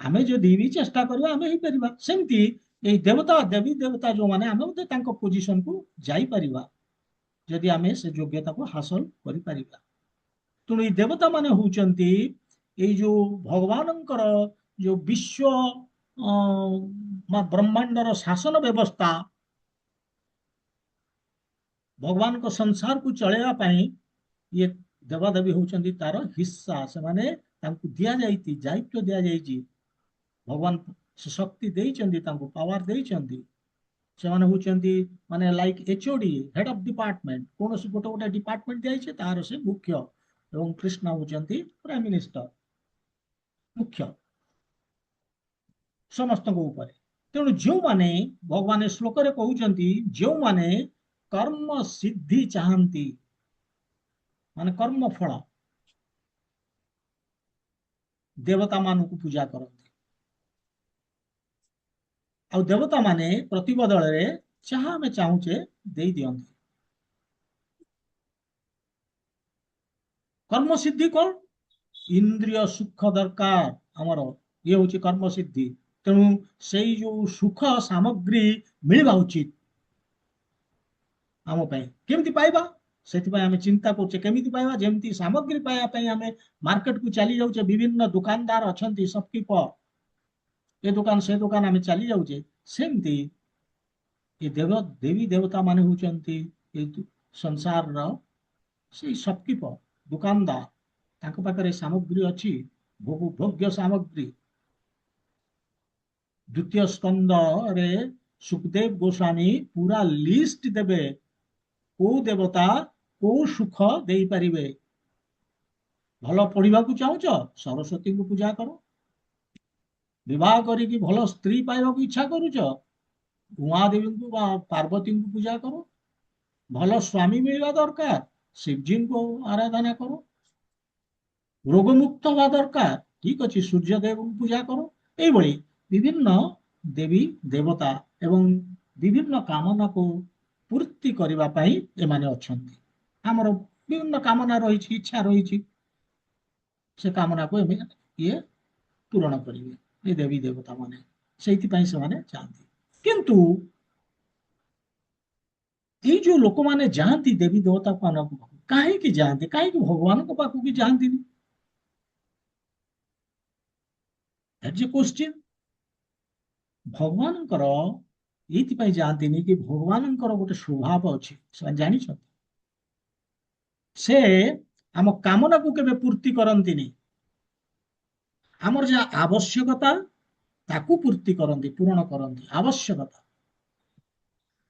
ଆମେ ଯଦି ବି ଚେଷ୍ଟା କରିବା ଆମେ ହେଇପାରିବା ସେମିତି। ଏଇ ଦେବତା, ଦେବୀ ଦେବତା ଯୋଉମାନେ, ଆମେ ମଧ୍ୟ ତାଙ୍କ ପୋଜିସନକୁ ଯାଇପାରିବା ଯଦି ଆମେ ସେ ଯୋଗ୍ୟତାକୁ ହାସଲ କରିପାରିବା। ତେଣୁ ଏଇ ଦେବତା ମାନେ ହଉଛନ୍ତି ଏଇ ଯୋଉ ଭଗବାନଙ୍କର ଯୋଉ ବିଶ୍ୱ ବ୍ରହ୍ମାଣ୍ଡର ଶାସନ ବ୍ୟବସ୍ଥା, ଭଗବାନଙ୍କ ସଂସାରକୁ ଚଳେଇବା ପାଇଁ ଇଏ ଦେବାଦେବୀ ହଉଛନ୍ତି ତାର ହିସ୍ସା। ସେମାନେ, ତାଙ୍କୁ ଦିଆଯାଇଛି, ଦାୟିତ୍ୱ ଦିଆଯାଇଛି। ଭଗବାନ ସେ ଶକ୍ତି ଦେଇଛନ୍ତି, ତାଙ୍କୁ ପାୱାର ଦେଇଛନ୍ତି। ସେମାନେ ହଉଛନ୍ତି ମାନେ like HOD, head of department. କୌଣସି ଗୋଟେ ଗୋଟେ ଡିପାର୍ଟମେଣ୍ଟ ଦିଆଯାଇଛି, ତାର ସେ ମୁଖ୍ୟ। ଏବଂ କୃଷ୍ଣ ହଉଛନ୍ତି ପ୍ରାଇମ ମିନିଷ୍ଟର, ମୁଖ୍ୟ ସମସ୍ତଙ୍କ ଉପରେ। ତେଣୁ ଯେଉଁମାନେ, ଭଗବାନ ଶ୍ଲୋକରେ କହୁଛନ୍ତି, ଯେଉଁମାନେ କର୍ମ ସିଦ୍ଧି ଚାହାନ୍ତି, ମାନେ କର୍ମ ଫଳ, ଦେବତା ମାନଙ୍କୁ ପୂଜା କରନ୍ତି। ଆଉ ଦେବତା ମାନେ ପ୍ରତି ବଦଳରେ ଯାହା ଆମେ ଚାହୁଁଛେ ଦେଇ ଦିଅନ୍ତି। କର୍ମ ସିଦ୍ଧି କଣ? ଇନ୍ଦ୍ରିୟ ସୁଖ ଦରକାର ଆମର, ଇଏ ହଉଛି କର୍ମ ସିଦ୍ଧି। ତେଣୁ ସେଇ ଯୋଉ ସୁଖ ସାମଗ୍ରୀ ମିଳିବା ଉଚିତ ଆମ ପାଇଁ। କେମିତି ପାଇବା? ସେଥିପାଇଁ ଆମେ ଚିନ୍ତା କରୁଛେ କେମିତି ପାଇବା। ଯେମିତି ସାମଗ୍ରୀ ପାଇବା ପାଇଁ ଆମେ ମାର୍କେଟକୁ ଚାଲି ଯାଉଛେ, ବିଭିନ୍ନ ଦୋକାନଦାର ଅଛନ୍ତି, ସପକିପର, ଏ ଦୋକାନ ସେ ଦୋକାନ ଆମେ ଚାଲି ଯାଉଛେ, ସେମିତି ଏ ଦେବୀ ଦେବତା ମାନେ ହଉଛନ୍ତି ଏ ସଂସାରର ସେଇ ସପକିପର, ଦୋକାନଦାର। ତାଙ୍କ ପାଖରେ ସାମଗ୍ରୀ ଅଛି, ଭୋଗ୍ୟ ସାମଗ୍ରୀ। ଦ୍ୱିତୀୟ ସ୍କନ୍ଧରେ ସୁଖଦେବ ଗୋସ୍ୱାମୀ ପୁରା ଲିଷ୍ଟ ଦେବେ, କୋଉ ଦେବତା କୋଉ ସୁଖ ଦେଇପାରିବେ। ଭଲ ପଢିବାକୁ ଚାହୁଁଛ, ସରସ୍ୱତୀଙ୍କୁ ପୂଜା କର। ବିବାହ କରିକି ଭଲ ସ୍ତ୍ରୀ ପାଇବାକୁ ଇଚ୍ଛା କରୁଛ, ଉମାଦେବୀଙ୍କୁ ବା ପାର୍ବତୀଙ୍କୁ ପୂଜା କର। ଭଲ ସ୍ୱାମୀ ମିଳିବା ଦରକାର, ଶିବଜୀଙ୍କୁ ଆରାଧନା କର। ରୋଗମୁକ୍ତ ହବା ଦରକାର, ଠିକ ଅଛି, ସୂର୍ଯ୍ୟଦେବଙ୍କୁ ପୂଜା କର। ଏଇଭଳି ବିଭିନ୍ନ ଦେବୀ ଦେବତା ଏବଂ ବିଭିନ୍ନ କାମନାକୁ ପୂର୍ତ୍ତି କରିବା ପାଇଁ ଏମାନେ ଅଛନ୍ତି। ଆମର ବିଭିନ୍ନ କାମନା ରହିଛି, ଇଚ୍ଛା ରହିଛି, ସେ କାମନାକୁ ଏବେ ଇଏ ପୂରଣ କରିବେ ଏ ଦେବୀ ଦେବତା ମାନେ। ସେଇଥିପାଇଁ ସେମାନେ ଚାହାନ୍ତି। କିନ୍ତୁ ଏଇ ଯୋଉ ଲୋକମାନେ ଯାଆନ୍ତି ଦେବୀ ଦେବତା ମାନଙ୍କ ପାଖକୁ, କାହିଁକି ଯାଆନ୍ତି? କାହିଁକି ଭଗବାନଙ୍କ ପାଖକୁ ଯାଆନ୍ତିନି? That's A question. ଭଗବାନଙ୍କର ଏଇଥିପାଇଁ ଯାଆନ୍ତିନି କି ଭଗବାନଙ୍କର ଗୋଟେ ସ୍ୱଭାବ ଅଛି, ସେମାନେ ଜାଣିଛନ୍ତି। ସେ ଆମ କାମନାକୁ କେବେ ପୂର୍ତ୍ତି କରନ୍ତିନି। ଆମର ଯାହା ଆବଶ୍ୟକତା ତାକୁ ପୂର୍ତ୍ତି କରନ୍ତି, ପୂରଣ କରନ୍ତି। ଆବଶ୍ୟକତା,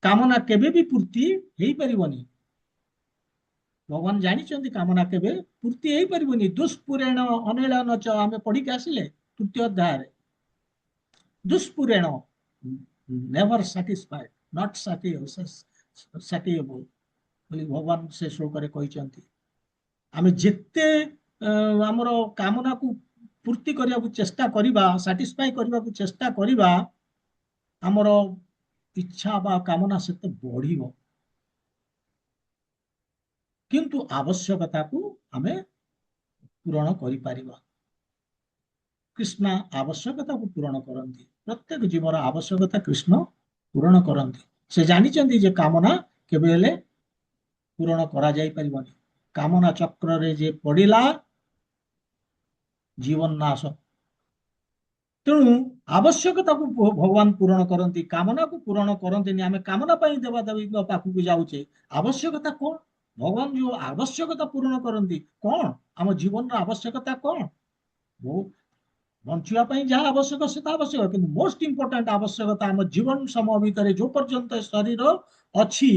କାମନା କେବେ ବି ପୂର୍ତ୍ତି ହେଇପାରିବନି। ଭଗବାନ ଜାଣିଛନ୍ତି କାମନା କେବେ ପୂର୍ତ୍ତି ହେଇପାରିବନି। ଦୁଷ୍ପୁରେଣ ଅନିଳନ ଚ, ଆମେ ପଢିକି ଆସିଲେ ତୃତୀୟ ଅଧ୍ୟାୟରେ। ଦୁଷ୍ପୁରେଣ, ନେଭର ସାଟିସ୍ଫାଏଡ, ନଟ ସାଟିଏବଲ ବୋଲି ଭଗବାନ ସେ ଶ୍ଲୋକରେ କହିଛନ୍ତି। ଆମେ ଯେତେ ଆମର କାମନାକୁ ପୂର୍ତ୍ତି କରିବାକୁ ଚେଷ୍ଟା କରିବା, ସାଟିସ୍ଫାଇ କରିବାକୁ ଚେଷ୍ଟା କରିବା, ଆମର ଇଚ୍ଛା ବା କାମନା ସେତେ ବଢିବ। କିନ୍ତୁ ଆବଶ୍ୟକତାକୁ ଆମେ ପୂରଣ କରିପାରିବା। କୃଷ୍ଣ ଆବଶ୍ୟକତାକୁ ପୂରଣ କରନ୍ତି। ପ୍ରତ୍ୟେକ ଜୀବର ଆବଶ୍ୟକତା କୃଷ୍ଣ ପୂରଣ କରନ୍ତି। ସେ ଜାଣିଛନ୍ତି ଯେ କାମନା କେବେ ହେଲେ ପୂରଣ କରାଯାଇ ପାରିବନି। କାମନା ଚକ୍ରରେ ଯେ ପଡ଼ିଲା, ଜୀବନ ନାଶ। ତେଣୁ ଆବଶ୍ୟକତାକୁ ଭଗବାନ ପୂରଣ କରନ୍ତି, କାମନାକୁ ପୂରଣ କରନ୍ତିନି। ଆମେ କାମନା ପାଇଁ ଦେବାଦେବୀଙ୍କ ପାଖକୁ ଯାଉଛେ। ଆବଶ୍ୟକତା କଣ? ଭଗବାନ ଯୋଉ ଆବଶ୍ୟକତା ପୂରଣ କରନ୍ତି, କଣ ଆମ ଜୀବନର ଆବଶ୍ୟକତା କଣ? ବଞ୍ଚିବା ପାଇଁ ଯାହା ଆବଶ୍ୟକ ସେଟା ଆବଶ୍ୟକ, କିନ୍ତୁ ମୋଷ୍ଟ ଇମ୍ପୋର୍ଟାଣ୍ଟ ଆବଶ୍ୟକତା ଆମ ଜୀବନ ସମୟ ଭିତରେ ଯୋଉ ପର୍ଯ୍ୟନ୍ତ ଶରୀର ଅଛି,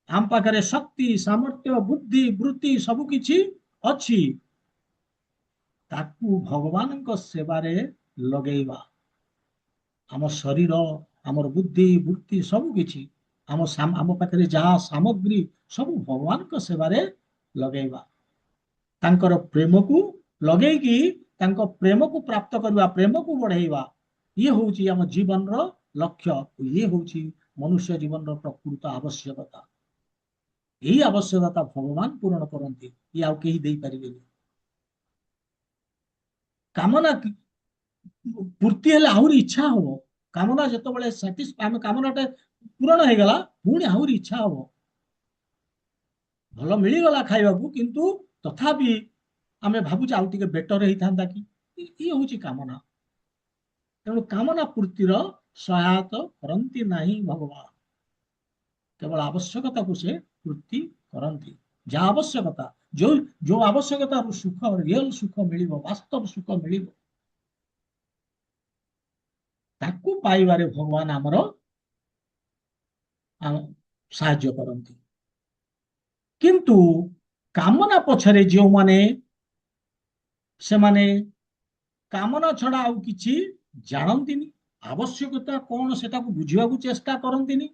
ଆମ ପାଖରେ ଶକ୍ତି, ସାମର୍ଥ୍ୟ, ବୁଦ୍ଧି, ବୃତ୍ତି ସବୁ କିଛି ଅଛି, ତାକୁ ଭଗବାନଙ୍କ ସେବାରେ ଲଗେଇବା। ଆମ ଶରୀର, ଆମର ବୁଦ୍ଧି, ବୃତ୍ତି ସବୁ କିଛି, ଆମ ପାଖରେ ଯାହା ସାମଗ୍ରୀ ସବୁ ଭଗବାନଙ୍କ ସେବାରେ ଲଗେଇବା। ତାଙ୍କର ପ୍ରେମକୁ ଲଗେଇକି ତାଙ୍କ ପ୍ରେମକୁ ପ୍ରାପ୍ତ କରିବା, ପ୍ରେମକୁ ବଢେଇବା। ଇଏ ହଉଛି ଆମ ଜୀବନର ଲକ୍ଷ୍ୟ। ଇଏ ହଉଛି ମନୁଷ୍ୟ ଜୀବନର ପ୍ରକୃତ ଆବଶ୍ୟକତା। ଏହି ଆବଶ୍ୟକତା ଭଗବାନ ପୂରଣ କରନ୍ତି, ଇଏ ଆଉ କେହି ଦେଇପାରିବେନି। କାମନା ପୂର୍ତ୍ତି ହେଲେ ଆହୁରି ଇଚ୍ଛା ହବ। କାମନା ଯେତେବେଳେ ଆମେ କାମନାଟା ପୂରଣ ହେଇଗଲା, ପୁଣି ଆହୁରି ଇଚ୍ଛା ହବ। ଭଲ ମିଳିଗଲା ଖାଇବାକୁ, କିନ୍ତୁ ତଥାପି ଆମେ ଭାବୁଛେ ଆଉ ଟିକେ ବେଟର ହେଇଥାନ୍ତା କି। ଇଏ ହଉଛି କାମନା। ତେଣୁ କାମନା ପୂର୍ତ୍ତିର ସହାୟତା କରନ୍ତି ନାହିଁ ଭଗବାନ। କେବଳ ଆବଶ୍ୟକତାକୁ ସେ ପୂର୍ତ୍ତି କରନ୍ତି। ଯାହା ଆବଶ୍ୟକତା, ଯୋଉ ଆବଶ୍ୟକତାରୁ ସୁଖ, ରିଅଲ ସୁଖ ମିଳିବ, ବାସ୍ତବ ସୁଖ ମିଳିବ, ତାକୁ ପାଇବାରେ ଭଗବାନ ଆମର ସାହାଯ୍ୟ କରନ୍ତି। କିନ୍ତୁ କାମନା ପଛରେ ଯେଉଁମାନେ, ସେମାନେ କାମନା ଛଡା ଆଉ କିଛି ଜାଣନ୍ତିନି। ଆବଶ୍ୟକତା କଣ ସେଟାକୁ ବୁଝିବାକୁ ଚେଷ୍ଟା କରନ୍ତିନି।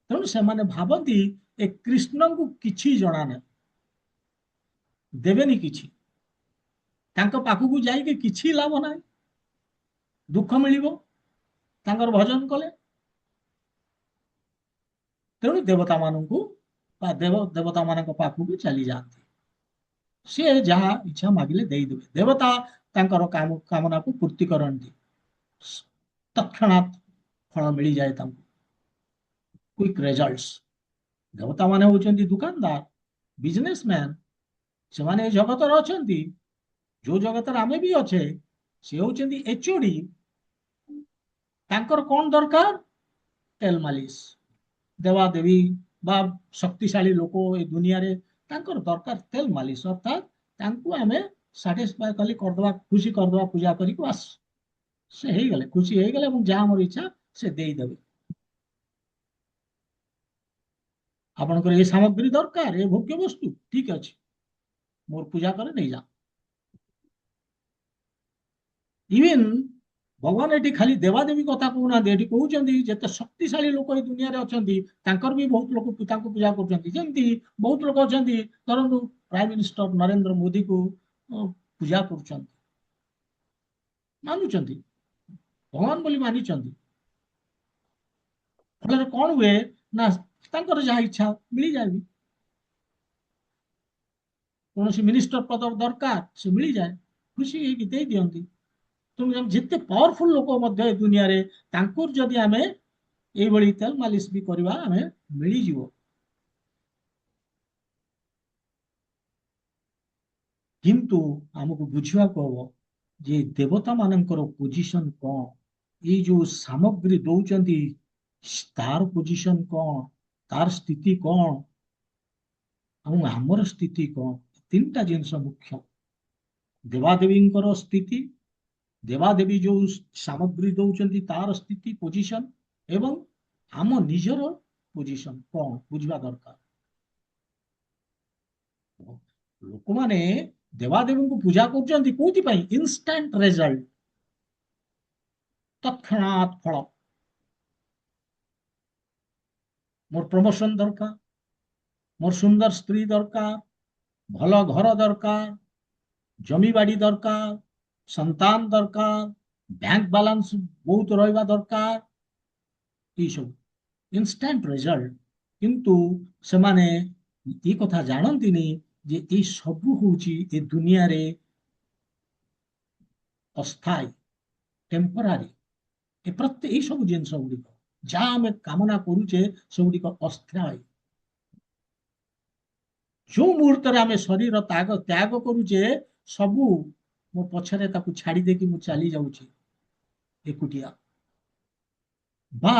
ତେଣୁ ସେମାନେ ଭାବନ୍ତି ଏ କୃଷ୍ଣଙ୍କୁ କିଛି ଜଣା ନାହିଁ, ଦେବେନି କିଛି, ତାଙ୍କ ପାଖକୁ ଯାଇକି କିଛି ଲାଭ ନାହିଁ, ଦୁଃଖ ମିଳିବ ତାଙ୍କର ଭଜନ କଲେ। ତେଣୁ ଦେବତା ମାନଙ୍କୁ ବା ଦେବତା ମାନଙ୍କ ପାଖକୁ ଚାଲି ଯାଆନ୍ତି। ସିଏ ଯାହା ଇଚ୍ଛା ମାଗିଲେ ଦେଇଦେବେ। ଦେବତା ତାଙ୍କର କାମନାକୁ ପୂର୍ତ୍ତି କରନ୍ତି। ତৎକ୍ଷଣାତ୍ ଫଳ ମିଳିଯାଏ ତାଙ୍କୁ, କ୍ୱିକ୍ ରେଜଲ୍ଟସ୍। ଦେବତା ମାନେ ହଉଛନ୍ତି ଦୋକାନଦାର, ବିଜନେସମ୍ୟାନ। ସେମାନେ ଏ ଜଗତରେ ଅଛନ୍ତି, ଯୋଉ ଜଗତରେ ଆମେ ବି ଅଛେ। ସେ ହଉଛନ୍ତି ଏଚଓଡି। ତାଙ୍କର କଣ ଦରକାର? ତେଲ ମାଲିସ। ଦେବାଦେବୀ ବା ଶକ୍ତିଶାଳୀ ଲୋକ ଏ ଦୁନିଆରେ, ତାଙ୍କର ଦରକାର ତେଲ ମାଲିସ। ଅର୍ଥାତ୍ ତାଙ୍କୁ ଆମେ ସାଟିସ୍ଫାଏ ଖାଲି କରିଦବା, ଖୁସି କରିଦବା ପୂଜା କରିକି, ବାସ୍ ସେ ହେଇଗଲେ, ଖୁସି ହେଇଗଲେ, ଏବଂ ଯାହା ଆମର ଇଚ୍ଛା ସେ ଦେଇଦେବେ। ଆପଣଙ୍କର ଏ ସାମଗ୍ରୀ ଦରକାର, ଏ ଭୋଗ୍ୟ ବସ୍ତୁ, ଠିକ ଅଛି, ମୋର ପୂଜା করে ନେଇଯାଅ। ଇଭେନ୍ ଭଗବାନ ଏଠି ଖାଲି ଦେବାଦେବୀ କଥା କହୁନାହାନ୍ତି, ଏଠି କହୁଛନ୍ତି ଯେତେ ଶକ୍ତିଶାଳୀ ଲୋକ ଏ ଦୁନିଆରେ ଅଛନ୍ତି, ତାଙ୍କର ବି ବହୁତ ଲୋକ ତାଙ୍କୁ ପୂଜା କରୁଛନ୍ତି। ଯେମିତି ବହୁତ ଲୋକ ଅଛନ୍ତି, ଧରନ୍ତୁ ପ୍ରାଇମ ମିନିଷ୍ଟର ନରେନ୍ଦ୍ର ମୋଦିକୁ ପୂଜା କରୁଛନ୍ତି, ମାନୁଛନ୍ତି, ଭଗବାନ ବୋଲି ମାନିଛନ୍ତି। ଫଳରେ କଣ ହୁଏ ନା, ତାଙ୍କର ଯାହା ଇଚ୍ଛା ମିଳିଯାଏ। କୌଣସି ମିନିଷ୍ଟର ପଦ ଦରକାର, ସେ ମିଳିଯାଏ, ଖୁସି ହେଇକି ଦେଇ ଦିଅନ୍ତି। ତେଣୁ ଯେତେ ପାୱାରଫୁଲ ଲୋକ ମଧ୍ୟ ଏ ଦୁନିଆରେ, ତାଙ୍କୁ ଯଦି ଆମେ এইଭଳି ତେଲ ମାଲିସ ବି କରିବା, ଆମେ ମିଳିଯିବ। କିନ୍ତୁ ଆମକୁ ବୁଝିବାକୁ ହବ ଯେ ଦେବତା ମାନଙ୍କର ପୋଜିସନ କଣ, ଏଇ ଯୋଉ ସାମଗ୍ରୀ ଦଉଛନ୍ତି ତାର ପୋଜିସନ କଣ, ତାର ସ୍ଥିତି କଣ, ଆଉ ଆମର ସ୍ଥିତି କଣ। ତିନିଟା ଜିନିଷ ମୁଖ୍ୟ। ଦେବାଦେବୀଙ୍କର ସ୍ଥିତି, ଦେବାଦେବୀ ଯୋଉ ସାମଗ୍ରୀ ଦଉଛନ୍ତି ତାର ସ୍ଥିତି ପୋଜିସନ ଏବଂ ଆମ ନିଜର ପୋଜିସନ କଣ ବୁଝିବା ଦରକାର। ଲୋକମାନେ ଦେବାଦେବୀଙ୍କୁ ପୂଜା କରୁଛନ୍ତି କୋଉଥିପାଇଁ? ଇନଷ୍ଟାଣ୍ଟ ରେଜଲ୍ଟ, ତৎକ୍ଷଣାତ୍ ଫଳ। ମୋର ପ୍ରମୋସନ ଦରକାର, ମୋର ସୁନ୍ଦର ସ୍ତ୍ରୀ ଦରକାର, ଭଲ ଘର ଦରକାର, ଜମିବାଡି ଦରକାର, ସନ୍ତାନ ଦରକାର, ବ୍ୟାଙ୍କ ବାଲାନ୍ସ ବହୁତ ରହିବା ଦରକାର, ଏଇସବୁ ଇନଷ୍ଟାଣ୍ଟ ରେଜଲ୍ଟ। କିନ୍ତୁ ସେମାନେ ଏ କଥା ଜାଣନ୍ତିନି ଯେ ଏଇ ସବୁ ହଉଛି ଏ ଦୁନିଆରେ ଅସ୍ଥାୟୀ, ଟେମ୍ପରାରୀ। ଏଇ ସବୁ ଜିନିଷ ଗୁଡିକ ଯାହା ଆମେ କାମନା କରୁଛେ ସେଗୁଡିକ ଅସ୍ଥାୟୀ। ଯୋଉ ମୁହୂର୍ତ୍ତରେ ଆମେ ଶରୀର ତ୍ୟାଗ କରୁଛେ, ସବୁ ମୋ ପଛରେ ତାକୁ ଛାଡି ଦେଇକି ମୁଁ ଚାଲି ଯାଉଛି ଏକୁଟିଆ, ବା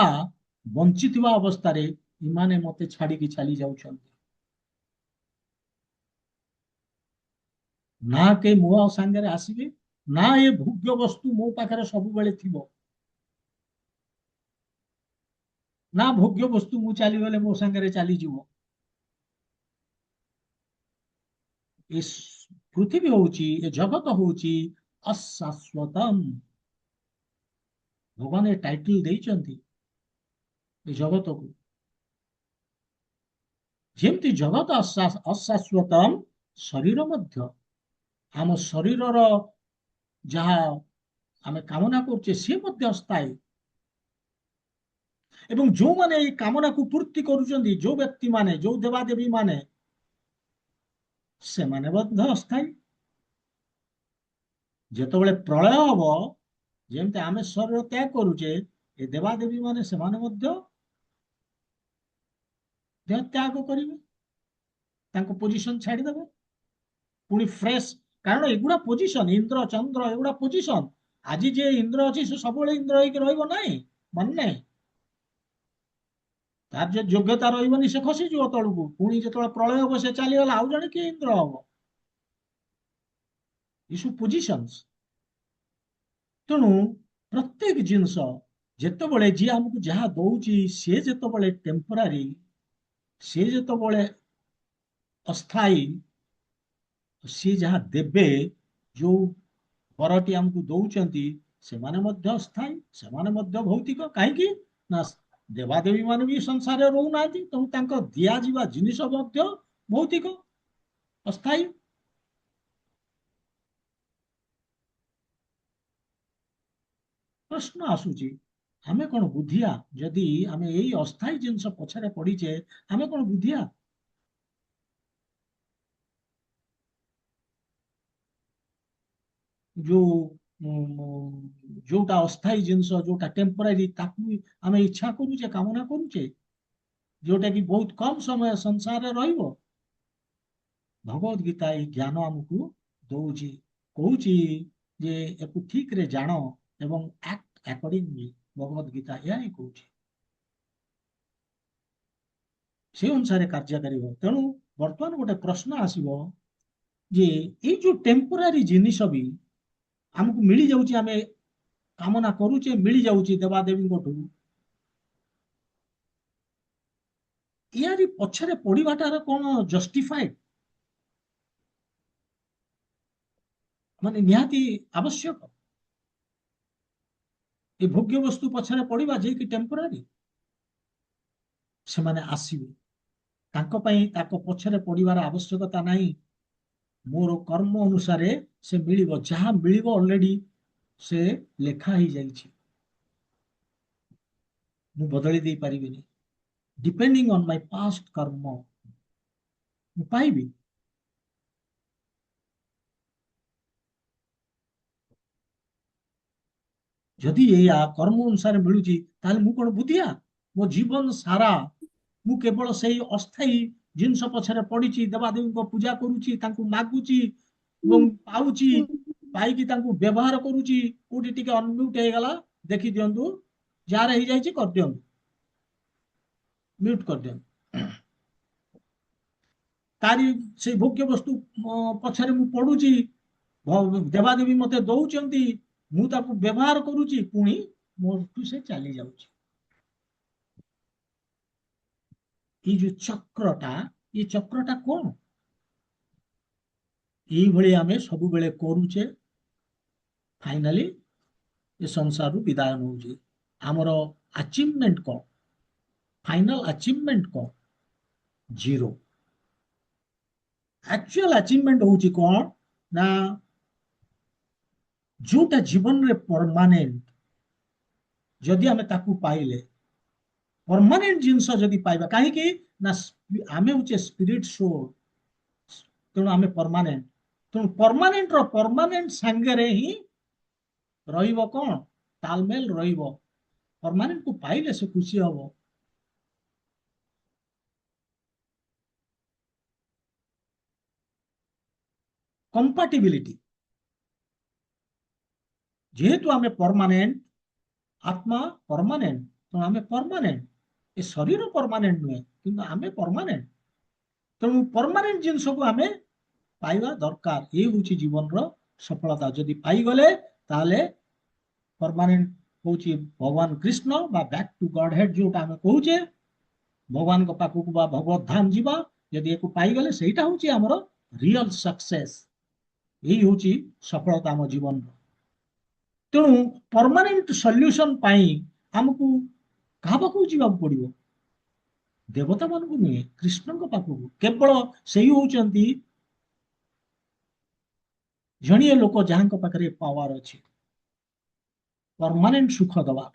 ବଞ୍ଚିଥିବା ଅବସ୍ଥାରେ ଏମାନେ ମତେ ଛାଡିକି ଚାଲି ଯାଉଛନ୍ତି। ନା କେହି ମୋ ସାଙ୍ଗରେ ଆସିବେ, ନା ଏ ଭୋଗ୍ୟ ବସ୍ତୁ ମୋ ପାଖରେ ସବୁବେଳେ ଥିବ, ନା ଭୋଗ୍ୟ ବସ୍ତୁ ମୁଁ ଚାଲିଗଲେ ମୋ ସାଙ୍ଗରେ ଚାଲିଯିବ। ଏ ପୃଥିବୀ ହଉଛି, ଏ ଜଗତ ହଉଛି ଅଶାଶ୍ୱତମ୍। ଭଗବାନ ଏ ଟାଇଟଲ ଦେଇଛନ୍ତି ଏ ଜଗତକୁ। ଯେମିତି ଜଗତ ଅଶାଶ୍ୱତମ୍, ଶରୀର ମଧ୍ୟ। ଆମ ଶରୀରର ଯାହା ଆମେ କାମନା କରୁଛେ ସିଏ ମଧ୍ୟ ଅସ୍ଥାୟୀ। ଏବଂ ଯୋଉମାନେ ଏଇ କାମନାକୁ ପୂର୍ତ୍ତି କରୁଛନ୍ତି, ଯୋଉ ବ୍ୟକ୍ତି ମାନେ, ଯୋଉ ଦେବାଦେବୀ ମାନେ, ସେମାନେ ମଧ୍ୟ ଅସ୍ଥାୟୀ। ଯେତେବେଳେ ପ୍ରଳୟ ହବ, ଯେମିତି ଆମେ ଶରୀର ତ୍ୟାଗ କରୁଛେ, ଏ ଦେବାଦେବୀ ମାନେ ସେମାନେ ମଧ୍ୟ ଦେହ ତ୍ୟାଗ କରିବେ, ତାଙ୍କ ପୋଜିସନ ଛାଡିଦେବେ, ପୁଣି ଫ୍ରେଶ। କାରଣ ଏଗୁଡା ପୋଜିସନ, ଇନ୍ଦ୍ର ଚନ୍ଦ୍ର ଏଗୁଡା ପୋଜିସନ। ଆଜି ଯିଏ ଇନ୍ଦ୍ର ଅଛି ସେ ସବୁବେଳେ ଇନ୍ଦ୍ର ହେଇକି ରହିବ ନାହିଁ, ମାନେ ନାହିଁ। ତାର ଯେ ଯୋଗ୍ୟତା ରହିବନି ସେ ଖସିଯିବ ତଳକୁ, ପୁଣି ଯେତେବେଳେ ପ୍ରଳୟ ହବ ସେ ଚାଲିଗଲା, ଆଉ ଜଣେ କିଏ ଇନ୍ଦ୍ର ହବ। ଏସବୁ ପୋଜିସନ। ତେଣୁ ପ୍ରତ୍ୟେକ ଜିନିଷ ଯେତେବେଳେ ଯିଏ ଆମକୁ ଯାହା ଦଉଛି ସିଏ ଯେତେବେଳେ ଟେମ୍ପରାରୀ, ସିଏ ଯେତେବେଳେ ଅସ୍ଥାୟୀ, ସିଏ ଯାହା ଦେବେ, ଯୋଉ ବରଟି ଆମକୁ ଦଉଛନ୍ତି, ସେମାନେ ମଧ୍ୟ ସ୍ଥାୟୀ, ସେମାନେ ମଧ୍ୟ ଭୌତିକ। କାହିଁକି ନା ଦେବାଦେବୀ ମାନେ ବି ସଂସାରରେ ରହୁନାହାନ୍ତି, ତେଣୁ ତାଙ୍କ ଦିଆଯିବା ଜିନିଷ ମଧ୍ୟ ଭୌତିକ, ଅସ୍ଥାୟୀ। ପ୍ରଶ୍ନ ଆସୁଛି, ଆମେ କଣ ବୁଦ୍ଧିଆ? ଯଦି ଆମେ ଏଇ ଅସ୍ଥାୟୀ ଜିନିଷ ପଛରେ ପଡିଛେ, ଆମେ କଣ ବୁଦ୍ଧିଆ? ଯୋଉ ଯୋଉଟା ଅସ୍ଥାୟୀ ଜିନିଷ, ଯୋଉଟା ଟେମ୍ପରାରୀ, ତାକୁ ଆମେ ଇଚ୍ଛା କରୁଛେ, କାମନା କରୁଛେ, ଯୋଉଟା କି ବହୁତ କମ ସମୟ ସଂସାରରେ ରହିବ। ଭଗବତ ଗୀତା ଏଇ ଜ୍ଞାନ ଆମକୁ ଦଉଛି, କହୁଛି ଯେ ଏକୁ ଠିକରେ ଜାଣ ଏବଂ ଆକ୍ଟ ଆକର୍ଡିଙ୍ଗଲି। ଭଗବତ ଗୀତା ଏହା ହିଁ କହୁଛି, ସେ ଅନୁସାରେ କାର୍ଯ୍ୟକାରୀ ହେବ। ତେଣୁ ବର୍ତ୍ତମାନ ଗୋଟେ ପ୍ରଶ୍ନ ଆସିବ ଯେ ଏଇ ଯୋଉ ଟେମ୍ପୋରାରୀ ଜିନିଷ ବି ଆମକୁ ମିଳିଯାଉଛି, ଆମେ କାମନା କରୁଛେ, ମିଳିଯାଉଛି ଦେବାଦେବୀଙ୍କଠୁ, ইয়াରି ପଛରେ ପଡିବାଟାର କଣ ଜଷ୍ଟିଫାଏଡ, ମାନେ ନିହାତି ଆବଶ୍ୟକ? ଏ ଭୋଗ୍ୟ ବସ୍ତୁ ପଛରେ ପଡିବା ଯିଏକି ଟେମ୍ପୋରାରୀ, ସେମାନେ ଆସିବେ, ତାଙ୍କ ପାଇଁ ତାଙ୍କ ପଛରେ ପଡିବାର ଆବଶ୍ୟକତା ନାହିଁ। ମୋର କର୍ମ ଅନୁସାରେ ସେ ମିଳିବ, ଯାହା ମିଳିବ ଅଲରେଡି ସେ ଲେଖା ହେଇଯାଇଛି, ମୁଁ ବଦଳି ଦେଇ ପାରିବିନି। ଡିପେଣ୍ଡିଂ ଅନ୍ ମାଇ ପାଷ୍ଟ କର୍ମ ମୁଁ ପାଇବି। ଯଦି ଏଇଆ କର୍ମ ଅନୁସାରେ ମିଳୁଛି, ତାହେଲେ ମୁଁ କଣ ବୁଦ୍ଧିଆ? ମୋ ଜୀବନ ସାରା ମୁଁ କେବଳ ସେଇ ଅସ୍ଥାୟୀ ଜିନିଷ ପଛରେ ପଡିଛି, ଦେବାଦେବୀଙ୍କ ପୂଜା କରୁଛି, ତାଙ୍କୁ ମାଗୁଛି ଏବଂ ପାଉଛି, ପାଇକି ତାଙ୍କୁ ବ୍ୟବହାର କରୁଛି। କୋଉଠି ଟିକେ ଅନମ୍ୟୁଟ ହେଇଗଲା, ଦେଖି ଦିଅନ୍ତୁ, ଯାହାର ହେଇଯାଇଛି କରିଦିଅନ୍ତୁ, ମ୍ୟୁଟ କରିଦିଅନ୍ତୁ। ତାରି ସେଇ ଭୋଗ୍ୟ ବସ୍ତୁ ପଛରେ ମୁଁ ପଡୁଛି, ଦେବାଦେବୀ ମତେ ଦଉଛନ୍ତି, ମୁଁ ତାକୁ ବ୍ୟବହାର କରୁଛି, ପୁଣି ମୋଠୁ ସେ ଚାଲି ଯାଉଛି। ଏଇ ଯୋଉ ଚକ୍ରଟା, ଏଇ ଚକ୍ରଟା କଣ? ଏଇଭଳି ଆମେ ସବୁବେଳେ କରୁଛେ, ଫାଇନାଲି ଏ ସଂସାରରୁ ବିଦାୟ ନେଉଛେ। ଆମର ଆଚିଭମେଣ୍ଟ କଣ? ଫାଇନାଲ ଆଚିଭମେଣ୍ଟ କଣ? ଜିରୋ। ଆକ୍ଚୁଆଲ ଆଚିଭମେଣ୍ଟ ହଉଛି କଣ ନା, ଯୋଉଟା ଜୀବନରେ ପରମାନେଣ୍ଟ, ଯଦି ଆମେ ତାକୁ ପାଇଲେ, ପରମାନେଣ୍ଟ ଜିନିଷ ଯଦି ପାଇବା, କାହିଁକି ନା ଆମେ ହଉଛେ ସ୍ପିରିଟ ସୋଲ, ତେଣୁ ଆମେ ପରମାନେଣ୍ଟ, ତେଣୁ ପରମାନେଣ୍ଟ ର ପରମାନେଣ୍ଟ ସାଙ୍ଗରେ ହିଁ ରହିବ କଣ? ତାଲମେଲ ରହିବ। ପରମାନେଣ୍ଟ କୁ ପାଇଲେ ସେ ଖୁସି ହବ। କମ୍ପାଟିବିଲିଟି, ଯେହେତୁ ଆମେ ପରମାନେଣ୍ଟ, ଆତ୍ମା ପରମାନେଣ୍ଟ, ତେଣୁ ଆମେ ପରମାନେଣ୍ଟ। ଏ ଶରୀର ପରମାନେଣ୍ଟ ନୁହେଁ, କିନ୍ତୁ ଆମେ ପରମାନେଣ୍ଟ। ତେଣୁ ପରମାନେଣ୍ଟ ଜିନିଷକୁ ଆମେ ପାଇବା ଦରକାର। ଏ ହଉଛି ଜୀବନର ସଫଳତା। ଯଦି ପାଇଗଲେ, ତାହେଲେ ପରମାନେଣ୍ଟ ହଉଛି ଭଗବାନ କୃଷ୍ଣ, ବା ବ୍ୟାକ୍ ଟୁ ଗଡ୍ ହେଡ୍ ଯୋଉଟା ଆମେ କହୁଛେ, ଭଗବାନଙ୍କ ପାଖକୁ ବା ଭଗବତ ଧାମ ଯିବା। ଯଦି ଏକୁ ପାଇଗଲେ, ସେଇଟା ହଉଛି ଆମର ରିଅଲ ସକ୍ସେସ୍। ଏଇ ହଉଛି ସଫଳତା ଆମ ଜୀବନର। ତେଣୁ ପରମାନେଣ୍ଟ ସଲ୍ୟୁସନ ପାଇଁ ଆମକୁ କାହା ପାଖକୁ ଯିବାକୁ ପଡିବ? ଦେବତା ମାନଙ୍କୁ ନୁହେଁ, କୃଷ୍ଣଙ୍କ ପାଖକୁ। କେବଳ ସେଇ ହଉଛନ୍ତି ଜଣିଏ ଲୋକ ଯାହାଙ୍କ ପାଖରେ ପାୱାର ଅଛି ପରମାନେଣ୍ଟ ସୁଖ ଦବା।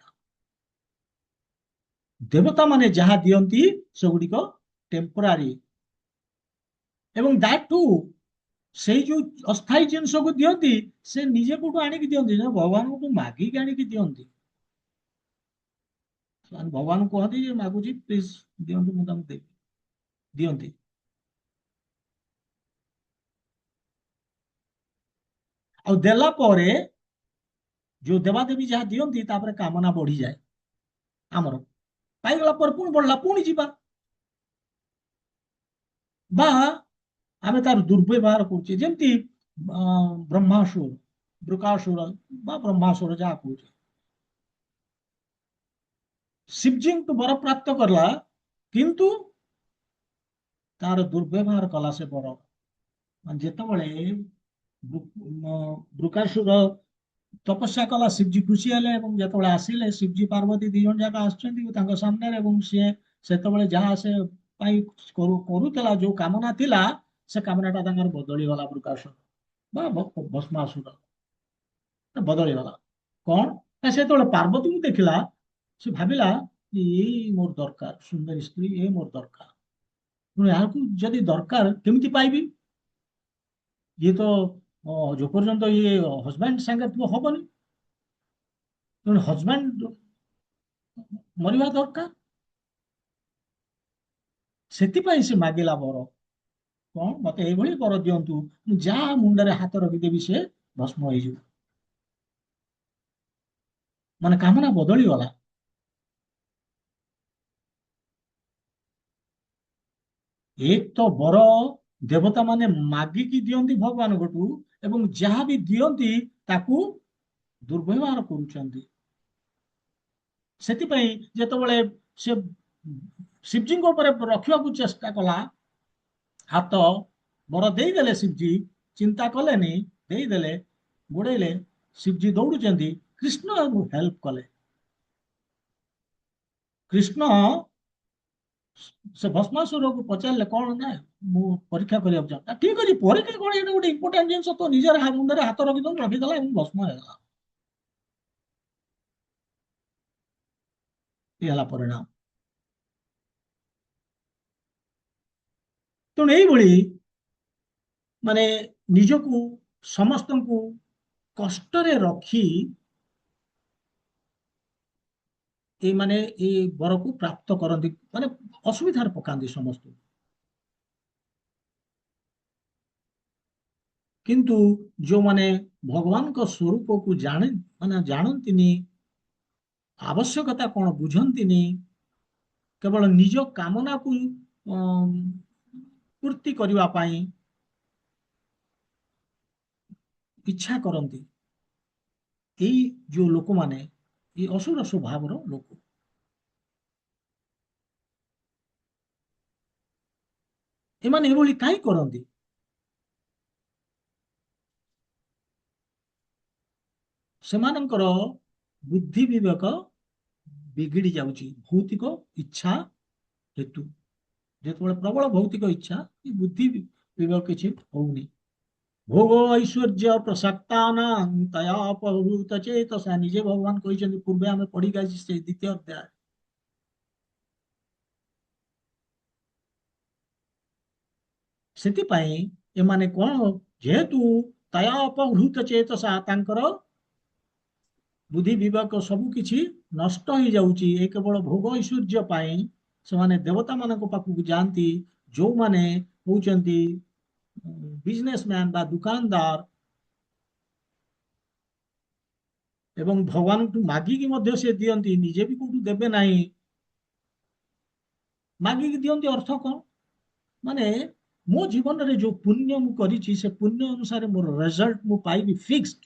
ଦେବତା ମାନେ ଯାହା ଦିଅନ୍ତି ସେଗୁଡିକ ଟେମ୍ପୋରାରୀ, ଏବଂ ଦ୍ୟାଟ୍ ଟୁ, ସେଇ ଯୋଉ ଅସ୍ଥାୟୀ ଜିନିଷକୁ ଦିଅନ୍ତି, ସେ ନିଜେ କୋଉଠୁ ଆଣିକି ଦିଅନ୍ତି ନା, ଭଗବାନଙ୍କୁ ମାଗିକି ଆଣିକି ଦିଅନ୍ତି। ଭଗବାନ କୁହନ୍ତି ଯେ ମାଗୁଛି ପ୍ଲିଜ ଦିଅନ୍ତୁ, ମୁଁ ତାଙ୍କୁ ଦେବି, ଦିଅନ୍ତି। ଆଉ ଦେଲା ପରେ ଯୋଉ ଦେବାଦେବୀ ଯାହା ଦିଅନ୍ତି, ତାପରେ କାମନା ବଢିଯାଏ ଆମର। ପାଇଗଲା ପରେ ପୁଣି ବଢିଲା, ପୁଣି ଯିବା। ବା ଆମେ ତାର ଦୁର୍ବ୍ୟବହାର କରୁଛେ, ଯେମିତି ବ୍ରହ୍ମାସୁର, ବୃକାସୁର ବା ବ୍ରହ୍ମାସୁର ଯାହା କହୁଛେ, ଶିବଜୀଙ୍କୁ ବର ପ୍ରାପ୍ତ କଲା, କିନ୍ତୁ ତାର ଦୁର୍ବ୍ୟବହାର କଲା ସେ ବର। ଯେତେବେଳେ ବୃକାସୁର ତପସ୍ୟା କଲା, ଶିବଜୀ ଖୁସି ହେଲେ, ଏବଂ ଯେତେବେଳେ ଆସିଲେ ଶିବଜୀ ପାର୍ବତୀ ଦି ଜଣ ଯାକ ଆସିଛନ୍ତି ତାଙ୍କ ସାମ୍ନାରେ, ଏବଂ ସିଏ ସେତେବେଳେ ଯାହା ସେ ପାଇଁ କରୁଥିଲା, ଯୋଉ କାମନା ଥିଲା, ସେ କାମନାଟା ତାଙ୍କର ବଦଳିଗଲା। ବୃକାସୁର ବା ଭସ୍ମାସୁର ବଦଳିଗଲା। କଣ ନା, ସେ ଯେତେବେଳେ ପାର୍ବତୀଙ୍କୁ ଦେଖିଲା, ସେ ଭାବିଲା ଏଇ ମୋର ଦରକାର, ସୁନ୍ଦରୀ ସ୍ତ୍ରୀ, ଏ ମୋର ଦରକାର। ତେଣୁ ଏହାକୁ ଯଦି ଦରକାର, କେମିତି ପାଇବି? ଇଏ ତ ଯୋଉ ପର୍ଯ୍ୟନ୍ତ ଇଏ ହଜବାଣ୍ଡ ସାଙ୍ଗେ ଥିବ ହବନି। ତେଣୁ ହଜବାଣ୍ଡ ମରିବା ଦରକାର। ସେଥିପାଇଁ ସେ ମାଗିଲା ବର, କଣ ମତେ ଏଇଭଳି ବର ଦିଅନ୍ତୁ, ମୁଁ ଯାହା ମୁଣ୍ଡରେ ହାତ ରଖିଦେବି ସେ ଭସ୍ମ ହେଇଯିବ। ମାନେ କାମନା ବଦଳିଗଲା। ଏକ ତ ବର ଦେବତା ମାନେ ମାଗିକି ଦିଅନ୍ତି ଭଗବାନଙ୍କଠୁ, ଏବଂ ଯାହା ବି ଦିଅନ୍ତି ତାକୁ ଦୁର୍ବ୍ୟବହାର କରୁଛନ୍ତି। ସେଥିପାଇଁ ଯେତେବେଳେ ସେ ଶିବଜୀଙ୍କ ଉପରେ ରଖିବାକୁ ଚେଷ୍ଟା କଲା ହାତ, ବର ଦେଇଦେଲେ ଶିବଜୀ, ଚିନ୍ତା କଲେନି, ଦେଇଦେଲେ, ଗୋଡେଇଲେ। ଶିବଜୀ ଦୌଡୁଛନ୍ତି, କୃଷ୍ଣ ହେଲ୍ପ କଲେ। କୃଷ୍ଣ ସେ ଭସ୍ମାସୁରକୁ ପଚାରିଲେ, କଣ ନା ମୁଁ ପରୀକ୍ଷା କରିବାକୁ ଚାହୁଁଛି। ଠିକ ଅଛି, ପରୀକ୍ଷା କଣ, ଏଇଟା ଗୋଟେ ଇମ୍ପୋର୍ଟାଣ୍ଟ ଜିନିଷ, ତ ନିଜର ମୁଣ୍ଡରେ ହାତ ରଖିଦେଲା ଏବଂ ଭସ୍ମ ହେଇଗଲା। ଏ ହେଲା ପରିଣାମ। ତେଣୁ ଏଇଭଳି ମାନେ ନିଜକୁ, ସମସ୍ତଙ୍କୁ କଷ୍ଟରେ ରଖି ଏଇ ମାନେ ଏଇ ବରକୁ ପ୍ରାପ୍ତ କରନ୍ତି, ମାନେ ଅସୁବିଧାରେ ପକାନ୍ତି ସମସ୍ତଙ୍କୁ। କିନ୍ତୁ ଯୋଉମାନେ ଭଗବାନଙ୍କ ସ୍ୱରୂପକୁ ମାନେ ଜାଣନ୍ତିନି, ଆବଶ୍ୟକତା କଣ ବୁଝନ୍ତିନି, କେବଳ ନିଜ କାମନାକୁ ପୂର୍ତ୍ତି କରିବା ପାଇଁ ଇଚ୍ଛା କରନ୍ତି, ଏଇ ଯୋଉ ଲୋକମାନେ, ଏଇ ଅସୁର ସ୍ୱଭାବର ଲୋକ, ଏମାନେ ଏଭଳି କାହିଁ କରନ୍ତି? ସେମାନଙ୍କର ବୁଦ୍ଧି ବିବେକ ବିଗିଡି ଯାଉଛି ଭୌତିକ ଇଚ୍ଛା ହେତୁ। ଯେତେବେଳେ ପ୍ରବଳ ଭୌତିକ ଇଚ୍ଛା, ଏ ବୁଦ୍ଧି ବିବେକ କିଛି ହଉନି। ଭୋଗ ଐଶ୍ୱର୍ଯ୍ୟ ପ୍ରସକ୍ତାନାଂ ତୟା ଅପହୃତ ଚେତସା, ନିଜେ ଭଗବାନ କହିଛନ୍ତି, ପୂର୍ବେ ଆମେ ପଢିକି ଆସିଛି ସେ ଦ୍ୱିତୀୟ ଅଧ୍ୟାୟ। ସେଥିପାଇଁ ଏମାନେ କଣ, ଯେହେତୁ ତୟା ଅପହୃତ ଚେତସା, ତାଙ୍କର ବୁଦ୍ଧି ବିବେକ ସବୁ କିଛି ନଷ୍ଟ ହେଇଯାଉଛି ଏ କେବଳ ଭୋଗ ଐଶ୍ୱର୍ଯ୍ୟ ପାଇଁ, ସେମାନେ ଦେବତା ମାନଙ୍କ ପାଖକୁ ଯାଆନ୍ତି, ଯୋଉମାନେ ହଉଛନ୍ତି ବିଜନେସମ୍ୟାନ ବା ଦୁକାନଦାର, ଏବଂ ଭଗବାନଙ୍କୁ ମାଗିକି ମଧ୍ୟ ସେ ଦିଅନ୍ତି, ନିଜେ ବି କୋଉଠୁ ଦେବେ ନାହିଁ, ମାଗିକି ଦିଅନ୍ତି। ଅର୍ଥ କଣ, ମାନେ ମୋ ଜୀବନରେ ଯୋଉ ପୁଣ୍ୟ ମୁଁ କରିଛି, ସେ ପୁଣ୍ୟ ଅନୁସାରେ ମୋର ରେଜଲ୍ଟ ମୁଁ ପାଇବି ଫିକ୍ସଡ।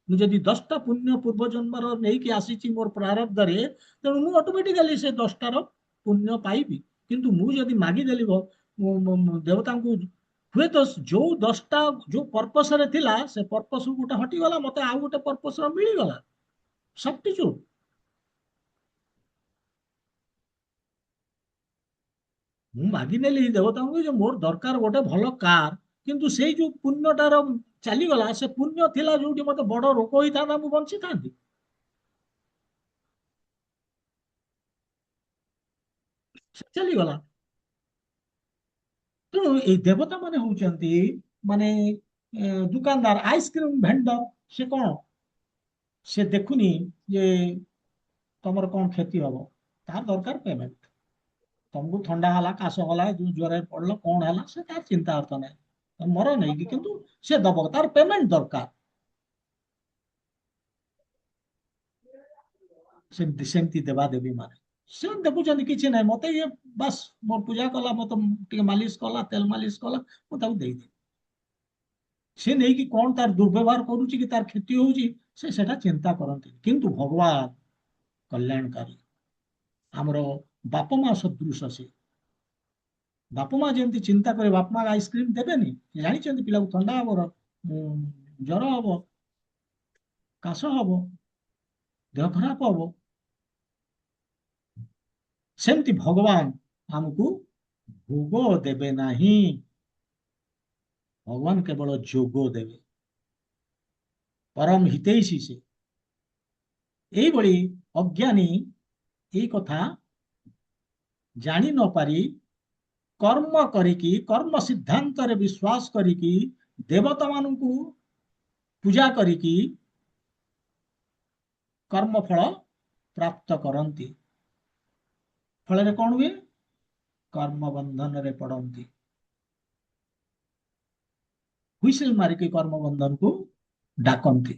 ମୁଁ ଯଦି 10ଟା ପୁଣ୍ୟ ପୂର୍ବ ଜନ୍ମର ନେଇକି ଆସିଛି ମୋର ପ୍ରାରବ୍ଧରେ, ତେଣୁ ମୁଁ ଅଟୋମେଟିକାଲି ସେ 10ଟାର ପୁଣ୍ୟ ପାଇବି। କିନ୍ତୁ ମୁଁ ଯଦି ମାଗିଦେଲି ଦେବତାଙ୍କୁ, ହୁଏତ ଯୋଉ 10ଟା ଯୋଉ ପର୍ପସରେ ଥିଲା, ସେ ପର୍ପସ ଗୋଟେ ହଟିଗଲା, ମତେ ଆଉ ଗୋଟେ ପର୍ପସର ମିଳିଗଲା ସବଷ୍ଟିଚ୍ୟୁଟ। ମୁଁ ମାଗିନେଲି ଦେବତାଙ୍କୁ ଯେ ମୋର ଦରକାର ଗୋଟେ ଭଲ କାର, କିନ୍ତୁ ସେଇ ଯୋଉ ପୁଣ୍ୟଟାର ଚାଲିଗଲା, ସେ ପୁଣ୍ୟ ଥିଲା ଯୋଉଠି ମତେ ବଡ ରୋଗ ହେଇଥାନ୍ତା, ମୁଁ ବଞ୍ଚିଥାନ୍ତି, ସେ ଚାଲିଗଲା। ତେଣୁ ଏଇ ଦେବତା ମାନେ ହଉଛନ୍ତି, ମାନେ ଦୋକାନଦାର, ଆଇସ୍କ୍ରିମ ଭେଣ୍ଡର। ସେ କଣ, ସେ ଦେଖୁନି ଯେ ତମର କଣ କ୍ଷତି ହବ, ତାର ଦରକାର ପେମେଣ୍ଟ। ତମକୁ ଥଣ୍ଡା ହେଲା, କାଶ ହେଲା, ଯୋଉ ଜ୍ୱରରେ ପଡିଲ, କଣ ହେଲା, ସେ ତାର ଚିନ୍ତା ଅର୍ଥ ନାହିଁ, ମର ନେଇକି, କିନ୍ତୁ ସେ ଦବ, ତାର ପେମେଣ୍ଟ ଦରକାର। ସେମିତି ସେମିତି ଦେବା ଦେବୀ ମାନେ, ସେ ଦେଖୁଛନ୍ତି କିଛି ନାହିଁ, ମତେ ଇଏ ବାସ୍ ମୋ ପୂଜା କଲା, ମତେ ଟିକେ ମାଲିସ କଲା, ତେଲ ମାଲିସ କଲା, ମୁଁ ତାକୁ ଦେଇଦେବି। ସେ ନେଇକି କଣ ତାର ଦୁର୍ବ୍ୟବହାର କରୁଛି କି ତାର କ୍ଷତି ହଉଛି, ସେ ସେଟା ଚିନ୍ତା କରନ୍ତି। କିନ୍ତୁ ଭଗବାନ କଲ୍ୟାଣକାରୀ, ଆମର ବାପା ମା ସଦୃଶ ସେ। ବାପା ମା ଯେମିତି ଚିନ୍ତା করে, ବାପା ମା ଆଇସ୍କ୍ରିମ ଦେବେନି, ଜାଣିଛନ୍ତି ପିଲାକୁ ଥଣ୍ଡା ହବ, ଜ୍ୱର ହବ, କାଶ ହବ, ଦେହ ଖରାପ ହବ, ସେମିତି ଭଗବାନ ଆମକୁ ଭୋଗ ଦେବେ ନାହିଁ, ଭଗବାନ କେବଳ ଯୋଗ ଦେବେ। ପରମ ହିତୈଷୀ ସେ। এইଭଳି ଅଜ୍ଞାନୀ ଏଇ କଥା ଜାଣି ନ ପାରି, କର୍ମ କରିକି, କର୍ମ ସିଦ୍ଧାନ୍ତରେ ବିଶ୍ୱାସ କରିକି, ଦେବତା ମାନଙ୍କୁ ପୂଜା କରିକି କର୍ମ ଫଳ ପ୍ରାପ୍ତ କରନ୍ତି। ଫଳରେ କଣ ହୁଏ, କର୍ମ ବନ୍ଧନରେ ପଡନ୍ତି, ହୁଇସିଲ ମାରିକି କର୍ମ ବନ୍ଧନକୁ ଡାକନ୍ତି।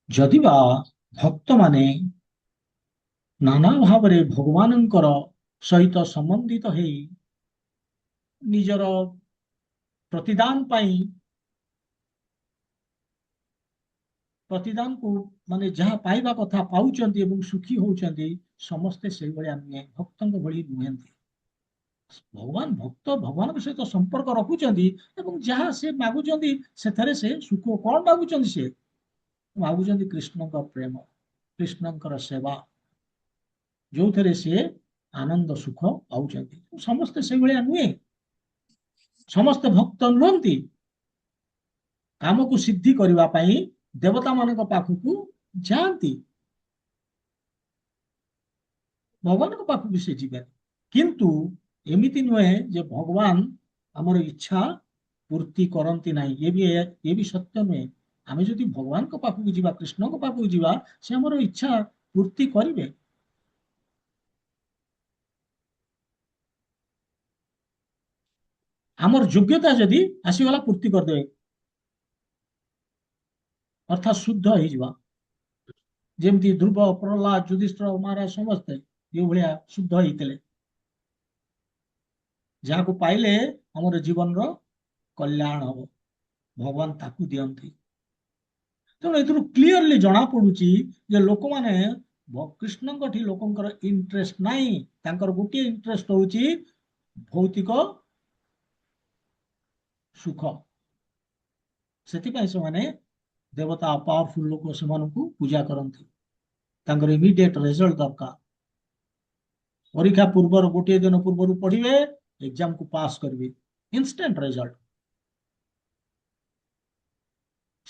ଯଦିବା ଭକ୍ତମାନେ ନାନା ଭାବରେ ଭଗବାନଙ୍କର ସହିତ ସମ୍ବନ୍ଧିତ ହେଇ ନିଜର ପ୍ରତିଦାନ ପାଇଁ, ପ୍ରତିଦାନକୁ ମାନେ ଯାହା ପାଇବା କଥା ପାଉଛନ୍ତି ଏବଂ ସୁଖୀ ହଉଛନ୍ତି, ସମସ୍ତେ ସେଇଭଳିଆ ନୁହେଁ, ଭକ୍ତଙ୍କ ଭଳି ନୁହନ୍ତି। ଭଗବାନ ଭକ୍ତ ଭଗବାନଙ୍କ ସହିତ ସମ୍ପର୍କ ରଖୁଛନ୍ତି, ଏବଂ ଯାହା ସେ ମାଗୁଛନ୍ତି ସେଥିରେ ସେ ସୁଖ। କଣ ମାଗୁଛନ୍ତି? ସେ ମାଗୁଛନ୍ତି କୃଷ୍ଣଙ୍କ ପ୍ରେମ, କୃଷ୍ଣଙ୍କର ସେବା, ଯୋଉଥିରେ ସେ ଆନନ୍ଦ ସୁଖ ପାଉଛନ୍ତି। ସମସ୍ତେ ସେଇଭଳିଆ ନୁହେଁ, ସମସ୍ତେ ଭକ୍ତ ନୁହନ୍ତି। କାମକୁ ସିଦ୍ଧି କରିବା ପାଇଁ ଦେବତା ମାନଙ୍କ ପାଖକୁ ଯାଆନ୍ତି, ଭଗବାନଙ୍କ ପାଖକୁ ସେ ଯିବେ। କିନ୍ତୁ ଏମିତି ନୁହେଁ ଯେ ଭଗବାନ ଆମର ଇଚ୍ଛା ପୂର୍ତ୍ତି କରନ୍ତି ନାହିଁ, ଏ ବି ସତ୍ୟ ନୁହେଁ। ଆମେ ଯଦି ଭଗବାନଙ୍କ ପାଖକୁ ଯିବା, କୃଷ୍ଣଙ୍କ ପାଖକୁ ଯିବା, ସେ ଆମର ଇଚ୍ଛା ପୂର୍ତ୍ତି କରିବେ। ଆମର ଯୋଗ୍ୟତା ଯଦି ଆସିଗଲା, ପୂର୍ତ୍ତି କରିଦେବେ, ଅର୍ଥାତ୍ ଶୁଦ୍ଧ ହେଇଯିବା। ଯେମିତି ଧ୍ରୁବ, ପ୍ରହ୍ଲାଦ, ଯୁଧିଷ୍ଠିର ମହାରାଜ ସମସ୍ତେ ଏଇଭଳିଆ ଶୁଦ୍ଧ ହେଇଥିଲେ, ଯାହାକୁ ପାଇଲେ ଆମର ଜୀବନର କଲ୍ୟାଣ ହବ, ଭଗବାନ ତାକୁ ଦିଅନ୍ତି। ତେଣୁ ଏଥିରୁ କ୍ଲିଅରଲି ଜଣା ପଡୁଛି ଯେ ଲୋକମାନେ କୃଷ୍ଣଙ୍କଠି ଲୋକଙ୍କର ଇଣ୍ଟରେଷ୍ଟ ନାହିଁ, ତାଙ୍କର ଗୋଟିଏ ଇଣ୍ଟରେଷ୍ଟ ହଉଛି ଭୌତିକ ସୁଖ। ସେଥିପାଇଁ ସେମାନେ ଦେବତା ପାୱାରଫୁଲ ଲୋକ ସେମାନଙ୍କୁ ପୂଜା କରନ୍ତି, ତାଙ୍କର ଇମିଡିଏଟ ରେଜଲ୍ଟ ଦରକାର। ପରୀକ୍ଷା ପୂର୍ବରୁ ଗୋଟିଏ ଦିନ ପୂର୍ବରୁ ପଢିବେ, ଏକ୍ସାମକୁ ପାସ୍ କରିବେ, instant result.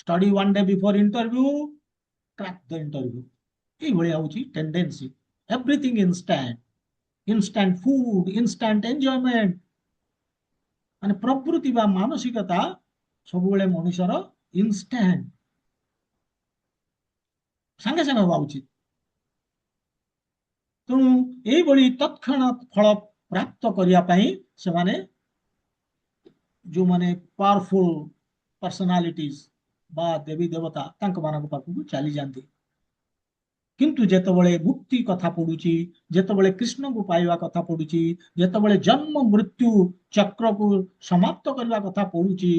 Study one day before interview, crack the interview. এইଭଳିଆ ହଉଛି tendency. Everything instant, instant food, instant enjoyment. ମାନେ ପ୍ରକୃତି ବା ମାନସିକତା ସବୁବେଳେ ମଣିଷର ଇନଷ୍ଟାଣ୍ଟ, ସାଙ୍ଗେ ସାଙ୍ଗେ ହବା ଉଚିତ। ତେଣୁ ଏଇଭଳି ତତ୍କ୍ଷଣାତ୍ ଫଳ ପ୍ରାପ୍ତ କରିବା ପାଇଁ ସେମାନେ, ଯୋଉମାନେ ପାୱାରଫୁଲ ପର୍ସନାଲିଟିଜ ବା ଦେବୀ ଦେବତା, ତାଙ୍କ ମାନଙ୍କ ପାଖକୁ ଚାଲି ଯାଆନ୍ତି। କିନ୍ତୁ ଯେତେବେଳେ ମୁକ୍ତି କଥା ପଡୁଛି, ଯେତେବେଳେ କୃଷ୍ଣଙ୍କୁ ପାଇବା କଥା ପଡୁଛି, ଯେତେବେଳେ ଜନ୍ମ ମୃତ୍ୟୁ ଚକ୍ରକୁ ସମାପ୍ତ କରିବା କଥା ପଡୁଛି,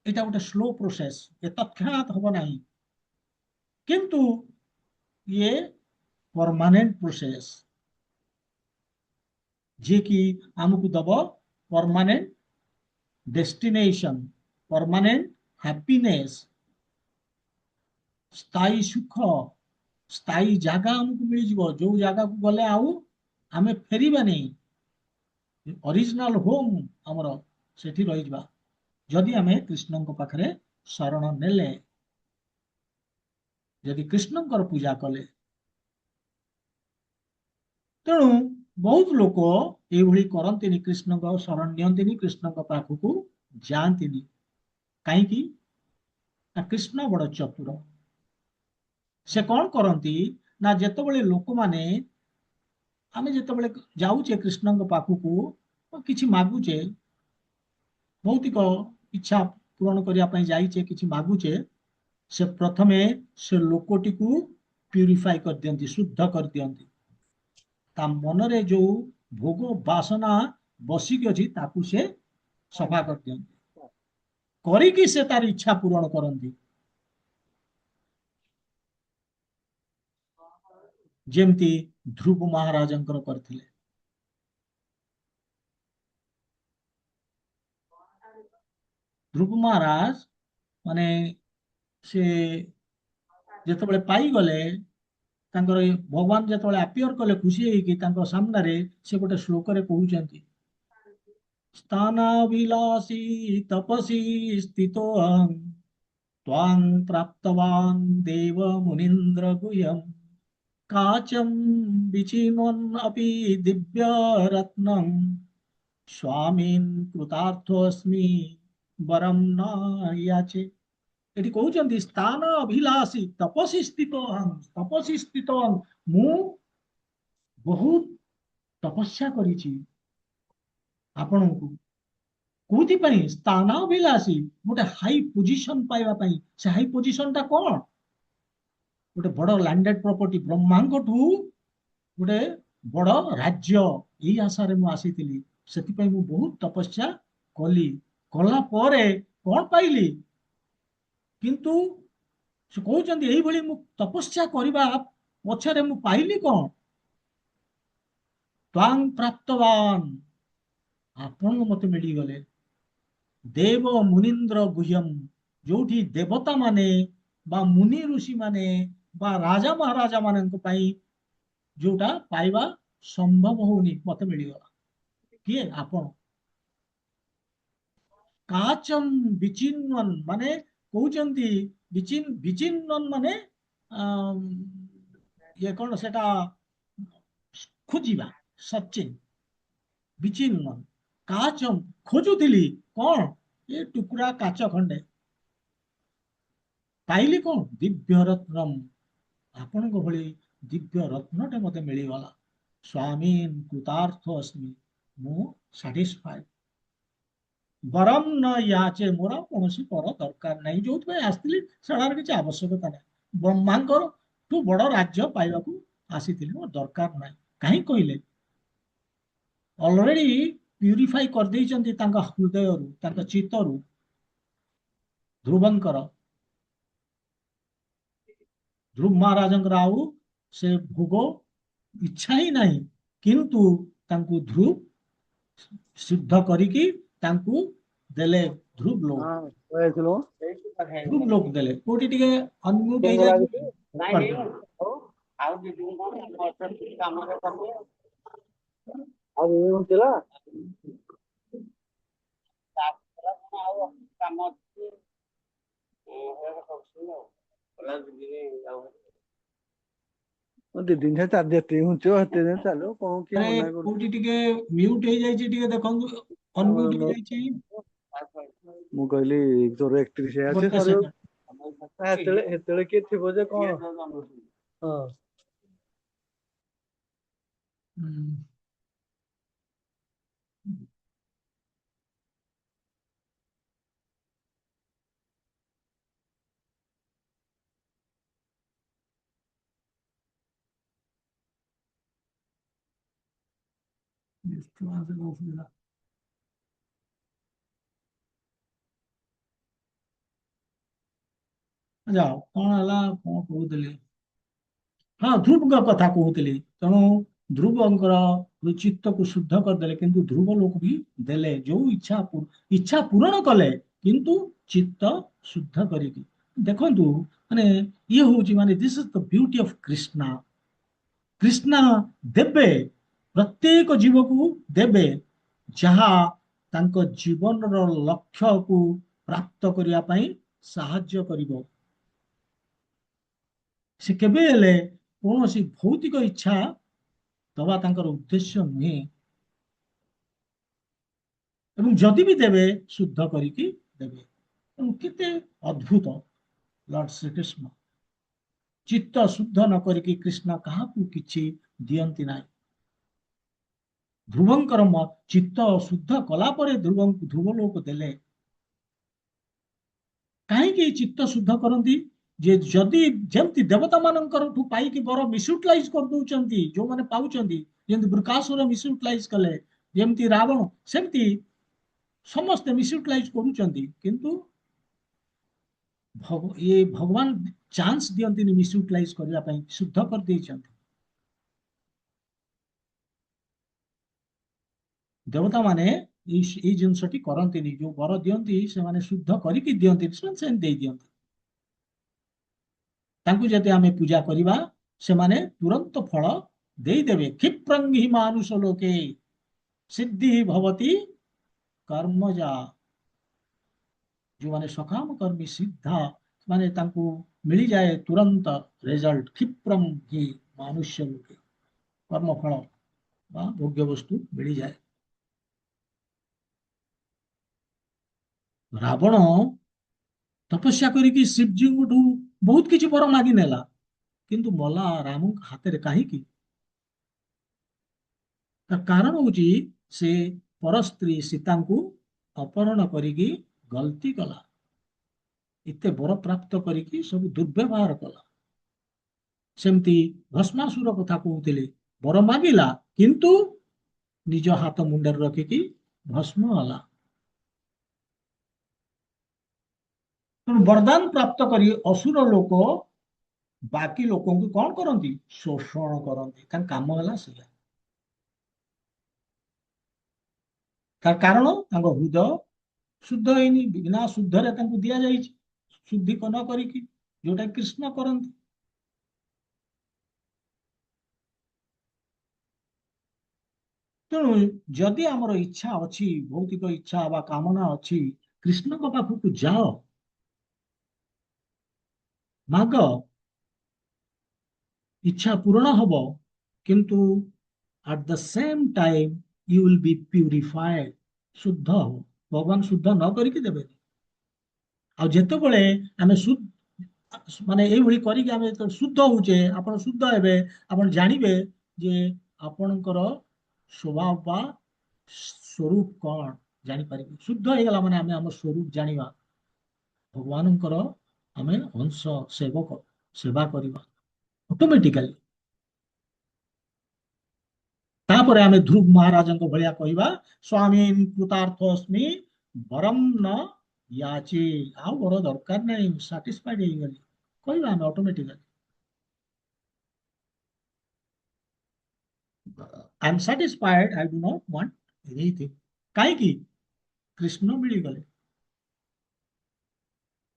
ଏଇଟା ଗୋଟେ ସ୍ଲୋ ପ୍ରୋସେସ, ଏ ତତ୍କ୍ଷଣାତ୍ ହବ ନାହିଁ। କିନ୍ତୁ ଇଏ ପରମାନେଣ୍ଟ ପ୍ରୋସେସ, ଯିଏକି ଆମକୁ ଦବ ପରମାନେଣ୍ଟ ଡେଷ୍ଟିନେସନ, ପରମାନେଣ୍ଟ ହ୍ୟାପିନେସ, ସ୍ଥାୟୀ ସୁଖ, ସ୍ଥାୟୀ ଜାଗା ଆମକୁ ମିଳିଯିବ, ଯୋଉ ଜାଗାକୁ ଗଲେ ଆଉ ଆମେ ଫେରିବାନି। ଅରିଜିନାଲ ହୋମ ଆମର ସେଠି ରହିଯିବା, ଯଦି ଆମେ କୃଷ୍ଣଙ୍କ ପାଖରେ ଶରଣ ନେଲେ, ଯଦି କୃଷ୍ଣଙ୍କର ପୂଜା କଲେ। ତେଣୁ ବହୁତ ଲୋକ ଏଇଭଳି କରନ୍ତିନି, କୃଷ୍ଣଙ୍କ ଶରଣ ନିଅନ୍ତିନି, କୃଷ୍ଣଙ୍କ ପାଖକୁ ଯାଆନ୍ତିନି। କାହିଁକି ନା କୃଷ୍ଣ ବଡ ଚତୁର। ସେ କଣ କରନ୍ତି ନା, ଯେତେବେଳେ ଲୋକମାନେ, ଆମେ ଯେତେବେଳେ ଯାଉଛେ କୃଷ୍ଣଙ୍କ ପାଖକୁ, କିଛି ମାଗୁଛେ, ଭୌତିକ ଇଚ୍ଛା ପୂରଣ କରିବା ପାଇଁ ଯାଇଛେ, କିଛି ମାଗୁଛେ, ସେ ପ୍ରଥମେ ସେ ଲୋକଟିକୁ ପ୍ୟୁରିଫାଇ କରିଦିଅନ୍ତି, ଶୁଦ୍ଧ କରିଦିଅନ୍ତି। ତା ମନରେ ଯୋଉ ଭୋଗ ବାସନା ବସିକି ଅଛି, ତାକୁ ସେ ସଫା କରିଦିଅନ୍ତି, କରିକି ସେ ତାର ଇଚ୍ଛା ପୂରଣ କରନ୍ତି। ଯେମିତି ଧ୍ରୁବ ମହାରାଜଙ୍କର କରିଥିଲେ। ଧ୍ରୁବ ମହାରାଜ ମାନେ ସେ ଯେତେବେଳେ ପାଇଗଲେ, ତାଙ୍କର ଭଗବାନ ଯେତେବେଳେ ଆପିୟର କଲେ ଖୁସି ହେଇକି ତାଙ୍କ ସାମ୍ନାରେ, ସେ ଗୋଟେ ଶ୍ଲୋକରେ କହୁଛନ୍ତି, ସ୍ଥାନାଭିଳାଷୀ ତପସୀ ସ୍ଥିତୋହଂ ତ୍ୱାଂ ପ୍ରାପ୍ତବାନ୍ ଦେବ ମୁନୀନ୍ଦ୍ର ଗୁହ୍ୟମ୍ କାଚମ୍ ବିଚିନୋନ୍ ଅପି ଦିବ୍ୟ ରତ୍ନଂ ସ୍ୱାମୀନ୍ କୃତାର୍ଥୋସ୍ମି ବରମ୍ ନ ୟାଚେ। ଏଠି କହୁଛନ୍ତି ସ୍ଥାନ ଅଭିଳାଷୀ ତପସୀ ସ୍ଥିତ, ତପସୀ ସ୍ଥିତ, ମୁଁ ବହୁତ ତପସ୍ୟା କରିଛି ଆପଣଙ୍କୁ। କୋଉଥିପାଇଁ? ସ୍ଥାନାଭିଳାଷୀ, ଗୋଟେ ହାଇ ପୋଜିସନ ପାଇବା ପାଇଁ। ସେ ହାଇ ପୋଜିସନ ଟା କଣ? ଗୋଟେ ବଡ ଲ୍ୟାଣ୍ଡେଡ ପ୍ରପର୍ଟି, ବ୍ରହ୍ମାଙ୍କଠୁ ଗୋଟେ ବଡ ରାଜ୍ୟ, ଏଇ ଆଶାରେ ମୁଁ ଆସିଥିଲି। ସେଥିପାଇଁ ମୁଁ ବହୁତ ତପସ୍ୟା କଲି, କଲା ପରେ କଣ ପାଇଲି? କିନ୍ତୁ ସେ କହୁଛନ୍ତି ଏଇଭଳି ମୁଁ ତପସ୍ୟା କରିବା ପଛରେ ମୁଁ ପାଇଲି କଣ? ତ୍ୱାଂ ପ୍ରାପ୍ତବାନ, ଆପଣ ମତେ ମିଳିଗଲେ। ଦେବ ମୁନୀନ୍ଦ୍ର ଗୁହ୍ୟମ୍, ଯୋଉଠି ଦେବତା ମାନେ ବା ମୁନି ଋଷି ମାନେ ବା ରାଜା ମହାରାଜା ମାନଙ୍କ ପାଇଁ ଯୋଉଟା ପାଇବା ସମ୍ଭବ ହଉନି, ମତେ ମିଳିଗଲା। କିଏ? ଆପଣ। କାଚମ୍ ବିଚିନ୍ନନ୍, ମାନେ କହୁଛନ୍ତି ବିଚିନ୍ନନ୍ ମାନେ ଇଏ କଣ ସେଟା, ଖୋଜିବା, ସର୍ଚିଂ। ବିଚିନ୍ନ, କାଚମ୍, ଖୋଜୁଥିଲି କଣ? ଏ ଟୁକୁରା କାଚ ଖଣ୍ଡେ। ପାଇଲି କଣ? ଦିବ୍ୟ ରତ୍ନମ୍, ଆପଣଙ୍କ ଭଳି ଦିବ୍ୟ ରତ୍ନଟେ ମତେ ମିଳିଗଲା। ସ୍ୱାମୀନ୍ କୃତାର୍ଥ ଅସ୍ମି, ମୁଁ ସାଟିସ୍ଫାଏ। ବରମ୍ ନ ୟାଚେ, ମୋର କୌଣସି ପର ଦରକାର ନାହିଁ, ଯୋଉଥିପାଇଁ ଆସିଥିଲି ସେଟାର କିଛି ଆବଶ୍ୟକତା ନାହିଁ। ବ୍ରହ୍ମାଙ୍କର ଠୁ ବଡ ରାଜ୍ୟ ପାଇବାକୁ ଆସିଥିଲି, ମୋର ଦରକାର ନାହିଁ। କାହିଁ କହିଲେ? ଅଲରେଡି ପ୍ୟୁରିଫାଇ କରିଦେଇଛନ୍ତି ତାଙ୍କ ହୃଦୟରୁ, ତାଙ୍କ ଚିତ୍ତରୁ ଧ୍ରୁବଙ୍କର। ଧ୍ରୁବ ମହାରାଜଙ୍କର ଆଉ ସେ ଭୋଗ ଇଚ୍ଛା ହିଁ ନାହିଁ, କିନ୍ତୁ ତାଙ୍କୁ ଧ୍ରୁବ ସିଦ୍ଧ କରିକି ତାଙ୍କୁ ଦେଲେ ଧ୍ରୁବ ଲୋକ। ହଁ କହିଥିଲୁ ଧ୍ରୁବ ଲୋକ ଦେଲେ। କୋଉଠି ଟିକେ ଅନମ୍ୟୁଟ କେମିତି ହେଇଯାଇଛି, ଲାଗୁଛି? ଆଉ ଦି ଦିନ ପରେ ଆମ ଅଛନ୍ତି କାମରେ କରିବେ। ଆଉ ଦି ଦିନ ଥିଲା ତାପରେ କଣ ଆଉ କାମ ଅଛି ଦି ଦିନ ଚାଲି ଯେତିକି ଘୁଞ୍ଚିବ ସେତେ ଦିନ ଚାଲୁ କଣ କିଏ ଆରେ ମନା କରୁଛି। କୋଉଠି ଟିକେ ମ୍ୟୁଟ ହେଇଯାଇଛି, ଟିକେ ଦେଖନ୍ତୁ, ଅନମ୍ୟୁଟ ହେଇଯାଇଛି। ମୁଁ କହିଲି ତୋର 31 ଅଛି ଗୋଟେ ସରିବ। ସେକେଣ୍ଡ। ହେତେବେଳେ କିଏ ଥିବ ଯେ କଣ? ହଁ ଯାଅ, କଣ ହେଲା, କଣ କହୁଥିଲି? ହଁ, ଧ୍ରୁବଙ୍କ କଥା କହୁଥିଲି। ତେଣୁ ଧ୍ରୁବଙ୍କର ଚିତ୍ତକୁ ଶୁଦ୍ଧ କରିଦେଲେ, କିନ୍ତୁ ଧ୍ରୁବ ଲୋକ ବି ଦେଲେ ଯୋଉ ଇଚ୍ଛା ପୂରଣ କଲେ, କିନ୍ତୁ ଚିତ୍ତ ଶୁଦ୍ଧ କରିକି। ଦେଖନ୍ତୁ, ମାନେ ଇଏ ହଉଛି, ମାନେ this is the beauty of Krishna. Krishna ଦେବେ, ପ୍ରତ୍ୟେକ ଜୀବକୁ ଦେବେ, ଯାହା ତାଙ୍କ ଜୀବନର ଲକ୍ଷ୍ୟକୁ ପ୍ରାପ୍ତ କରିବା ପାଇଁ ସାହାଯ୍ୟ କରିବ। ସେ କେବେ ହେଲେ କୌଣସି ଭୌତିକ ଇଚ୍ଛା ଦବା ତାଙ୍କର ଉଦ୍ଦେଶ୍ୟ ନୁହେଁ। ଏବଂ ଯଦି ବି ଦେବେ, ଶୁଦ୍ଧ କରିକି ଦେବେ। ତେଣୁ କେତେ ଅଦ୍ଭୁତ ଲର୍ଡ ଶ୍ରୀକୃଷ୍ଣ। ଚିତ୍ତ ଶୁଦ୍ଧ ନ କରିକି କୃଷ୍ଣ କାହାକୁ କିଛି ଦିଅନ୍ତି ନାହିଁ। ଧ୍ରୁବଙ୍କର ଚିତ୍ତ ଶୁଦ୍ଧ କଲା ପରେ ଧ୍ରୁବ ଲୋକ ଦେଲେ। କାହିଁକି ଚିତ୍ତ ଶୁଦ୍ଧ କରନ୍ତି? ଯେ ଯଦି ଯେମିତି ଦେବତା ମାନଙ୍କରଠୁ ପାଇକି ବର ମିସୟୁଟିଲାଇଜ କରିଦଉଛନ୍ତି, ଯୋଉମାନେ ପାଉଛନ୍ତି, ଯେମିତି ବୃକାସୁର ମିସୟୁଟିଲାଇଜ କଲେ, ଯେମିତି ରାବଣ, ସେମିତି ସମସ୍ତେ ମିସୟୁଟିଲାଇଜ କରୁଛନ୍ତି, କିନ୍ତୁ ଇଏ ଭଗବାନ ଚାନ୍ସ ଦିଅନ୍ତିନି ମିସୟୁଟିଲାଇଜ କରିବା ପାଇଁ, ଶୁଦ୍ଧ କରିଦେଇଛନ୍ତି। ଦେବତା ମାନେ ଏଇ ଜିନିଷଟି କରନ୍ତିନି, ଯୋଉ ବର ଦିଅନ୍ତି ସେମାନେ ଶୁଦ୍ଧ କରିକି ଦିଅନ୍ତି, ସେମାନେ ସେମିତି ଦେଇ ଦିଅନ୍ତି। ତାଙ୍କୁ ଯଦି ଆମେ ପୂଜା କରିବା, ସେମାନେ ତୁରନ୍ତ ଫଳ ଦେଇଦେବେ। କ୍ଷିପ୍ରଂ ହି ମାନୁଷ ଲୋକେ ସିଦ୍ଧି ଭବତି କର୍ମଜା। ଯୋଉମାନେ ସକାମ କର୍ମୀ ସିଦ୍ଧା, ମାନେ ତାଙ୍କୁ ମିଳିଯାଏ ତୁରନ୍ତ ରେଜଲ୍ଟ। କ୍ଷିପ୍ରଂ ହି ମନୁଷ୍ୟ ଲୋକେ, କର୍ମଫଳ ବା ଭୋଗ୍ୟ ବସ୍ତୁ ମିଳିଯାଏ। ରାବଣ ତପସ୍ୟା କରିକି ଶିବଜୀଙ୍କଠୁ ବହୁତ କିଛି ବର ମାଗି ନେଲା, କିନ୍ତୁ ମଲା ରାମଙ୍କ ହାତରେ କାହିଁକି? ତା କାରଣ ହଉଛି ସେ ପରସ୍ତ୍ରୀ ସୀତାଙ୍କୁ ଅପହରଣ କରିକି ଗଲତି କଲା। ଏତେ ବର ପ୍ରାପ୍ତ କରିକି ସବୁ ଦୁର୍ବ୍ୟବହାର କଲା। ସେମିତି ଭସ୍ମାସୁର କଥା କହୁଥିଲେ, ବର ମାଗିଲା, କିନ୍ତୁ ନିଜ ହାତ ମୁଣ୍ଡରେ ରଖିକି ଭସ୍ମ ହେଲା। ତେଣୁ ବରଦାନ ପ୍ରାପ୍ତ କରି ଅସୁର ଲୋକ ବାକି ଲୋକଙ୍କୁ କଣ କରନ୍ତି? ଶୋଷଣ କରନ୍ତି। ତାଙ୍କ କାମ ହେଲା ସେଇଆ। ତାର କାରଣ ତାଙ୍କ ହୃଦୟ ଶୁଦ୍ଧ ହେଇନି, ବିନା ଶୁଦ୍ଧରେ ତାଙ୍କୁ ଦିଆଯାଇଛି, ଶୁଦ୍ଧି ନ କରିକି, ଯୋଉଟା କୃଷ୍ଣ କରନ୍ତି। ତେଣୁ ଯଦି ଆମର ଇଚ୍ଛା ଅଛି, ଭୌତିକ ଇଚ୍ଛା ବା କାମନା ଅଛି, କୃଷ୍ଣଙ୍କ ପାଖକୁ ଯାଅ, ମାଗ, ଇଚ୍ଛା ପୂରଣ ହବ, କିନ୍ତୁ at the same time you will be purified, ଶୁଦ୍ଧ ହବ। ଭଗବାନ ଶୁଦ୍ଧ ନ କରିକି ଦେବେନି। ଆଉ ଯେତେବେଳେ ଆମେ ମାନେ ଏଇଭଳି କରିକି ଆମେ ଯେତେବେଳେ ଶୁଦ୍ଧ ହଉଛେ, ଆପଣ ଶୁଦ୍ଧ ହେବେ, ଆପଣ ଜାଣିବେ ଯେ ଆପଣଙ୍କର ସ୍ୱଭାବ ବା ସ୍ୱରୂପ କଣ ଜାଣିପାରିବେ। ଶୁଦ୍ଧ ହେଇଗଲା ମାନେ ଆମେ ଆମ ସ୍ୱରୂପ ଜାଣିବା, ଭଗବାନଙ୍କର ଆମେ ଅଂଶ, ସେବକ, ସେବା କରିବା ଅଟୋମେଟିକାଲି। ତାପରେ ଆମେ ଧ୍ରୁବ ମହାରାଜଙ୍କ ଭଳିଆ କହିବା, ସ୍ୱାମୀ କୃତାର୍ଥ ଅସ୍ମି ବରମ ନ ୟାଚେ। ଆଉ ବଡ ଦରକାର ନାହିଁ, ସାଟିସ୍ଫାଇଡ ହେଇଗଲି କହିବା ଆମେ automatically. I am satisfied, I do not want anything. କାହିଁକି? କୃଷ୍ଣ ମିଳିଗଲେ।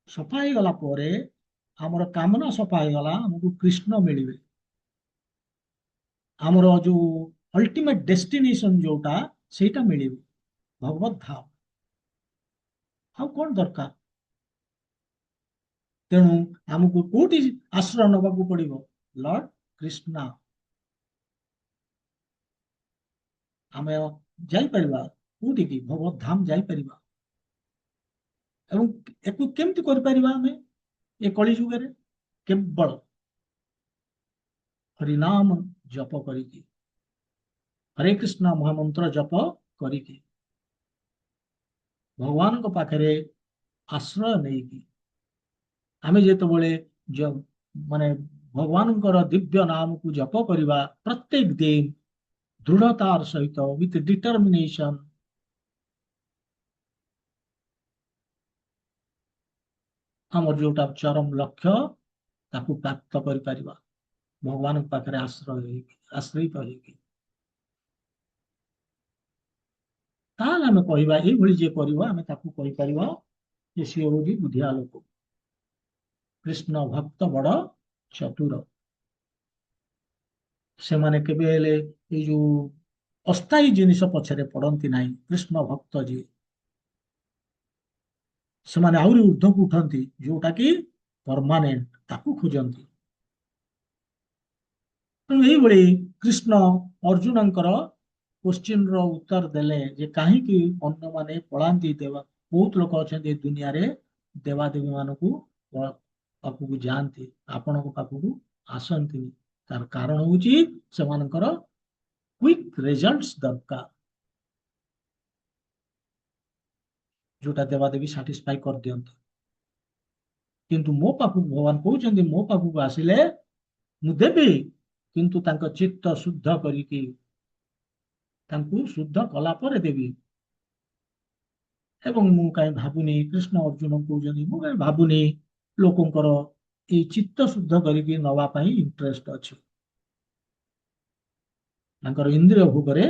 ସଫା ହେଇଗଲା ପରେ ଆମର କାମନା ସଫା ହେଇଗଲା, ଆମକୁ କୃଷ୍ଣ ମିଳିବେ। ଆମର ଯୋଉ ଅଲ୍ଟିମେଟ ଡେଷ୍ଟିନେସନ ଯୋଉଟା, ସେଇଟା ମିଳିବ, ଭଗବତ ଧାମ। ଆଉ କଣ ଦରକାର? ତେଣୁ ଆମକୁ କୋଉଠି ଆଶ୍ରୟ ନେବାକୁ ପଡିବ? ଲର୍ଡ କୃଷ୍ଣ। ଆମେ ଯାଇପାରିବା କୋଉଠିକି? ଭଗବତ ଧାମ ଯାଇପାରିବା। ଏବଂ ଏକୁ କେମିତି କରିପାରିବା ଆମେ ଏ କଳି ଯୁଗରେ? କେବଳ ହରିନାମ ଜପ କରିକି, ହରେ କୃଷ୍ଣ ମହାମନ୍ତ୍ର ଜପ କରିକି, ଭଗବାନଙ୍କ ପାଖରେ ଆଶ୍ରୟ ନେଇକି ଆମେ ଯେତେବେଳେ ମାନେ ଭଗବାନଙ୍କର ଦିବ୍ୟ ନାମକୁ ଜପ କରିବା ପ୍ରତ୍ୟେକ ଦିନ ଦୃଢତାର ସହିତ, ୱିଥ ଡିଟରମିନେସନ, ଆମର ଯୋଉଟା ଚରମ ଲକ୍ଷ୍ୟ, ତାକୁ ପ୍ରାପ୍ତ କରିପାରିବା ଭଗବାନଙ୍କ ପାଖରେ ଆଶ୍ରୟିତ ହେଇକି। ତାହେଲେ ଆମେ କହିବା, ଏଇଭଳି ଯିଏ କରିବ ଆମେ ତାକୁ କହିପାରିବା ଯେ ସିଏ ହଉଛି ବୁଦ୍ଧିଆ ଲୋକ, କୃଷ୍ଣ ଭକ୍ତ ବଡ ଚତୁର। ସେମାନେ କେବେ ହେଲେ ଏଇ ଯୋଉ ଅସ୍ଥାୟୀ ଜିନିଷ ପଛରେ ପଡନ୍ତି ନାହିଁ। କୃଷ୍ଣ ଭକ୍ତ ଯିଏ, ସେମାନେ ଆହୁରି ଉର୍ଦ୍ଧ୍ୱକୁ ଉଠନ୍ତି, ଯୋଉଟା କି ପରମାନେଣ୍ଟ, ତାକୁ ଖୋଜନ୍ତି। ତେଣୁ ଏଇଭଳି କୃଷ୍ଣ ଅର୍ଜୁନଙ୍କର କୋଶ୍ଚିନ୍ର ଉତ୍ତର ଦେଲେ ଯେ କାହିଁକି ଅନ୍ୟମାନେ ପଳାନ୍ତି ଦେବା। ବହୁତ ଲୋକ ଅଛନ୍ତି ଏ ଦୁନିଆରେ ଦେବାଦେବୀ ମାନଙ୍କୁ ପାଖକୁ ଯାଆନ୍ତି, ଆପଣଙ୍କ ପାଖକୁ ଆସନ୍ତିନି। ତାର କାରଣ ହଉଛି ସେମାନଙ୍କର କ୍ୱିକ୍ ରେଜଲ୍ଟସ ଦରକାର, ଯୋଉଟା ଦେବାଦେବୀ ସାଟିସ୍ଫାଇ କରିଦିଅନ୍ତି। କିନ୍ତୁ ମୋ ପାଖକୁ ଭଗବାନ କହୁଛନ୍ତି, ମୋ ପାଖକୁ ଆସିଲେ ମୁଁ ଦେବି, କିନ୍ତୁ ତାଙ୍କ ଚିତ୍ତ ଶୁଦ୍ଧ କରିକି, ତାଙ୍କୁ ଶୁଦ୍ଧ କଲା ପରେ ଦେବି। ଏବଂ ମୁଁ କାହିଁ ଭାବୁନି, କୃଷ୍ଣ ଅର୍ଜୁନ କହୁଛନ୍ତି, ମୁଁ କାହିଁ ଭାବୁନି ଲୋକଙ୍କର ଏଇ ଚିତ୍ତ ଶୁଦ୍ଧ କରିକି ନବା ପାଇଁ ଇଣ୍ଟରେଷ୍ଟ ଅଛି, ତାଙ୍କର ଇନ୍ଦ୍ରିୟ ଭୋଗରେ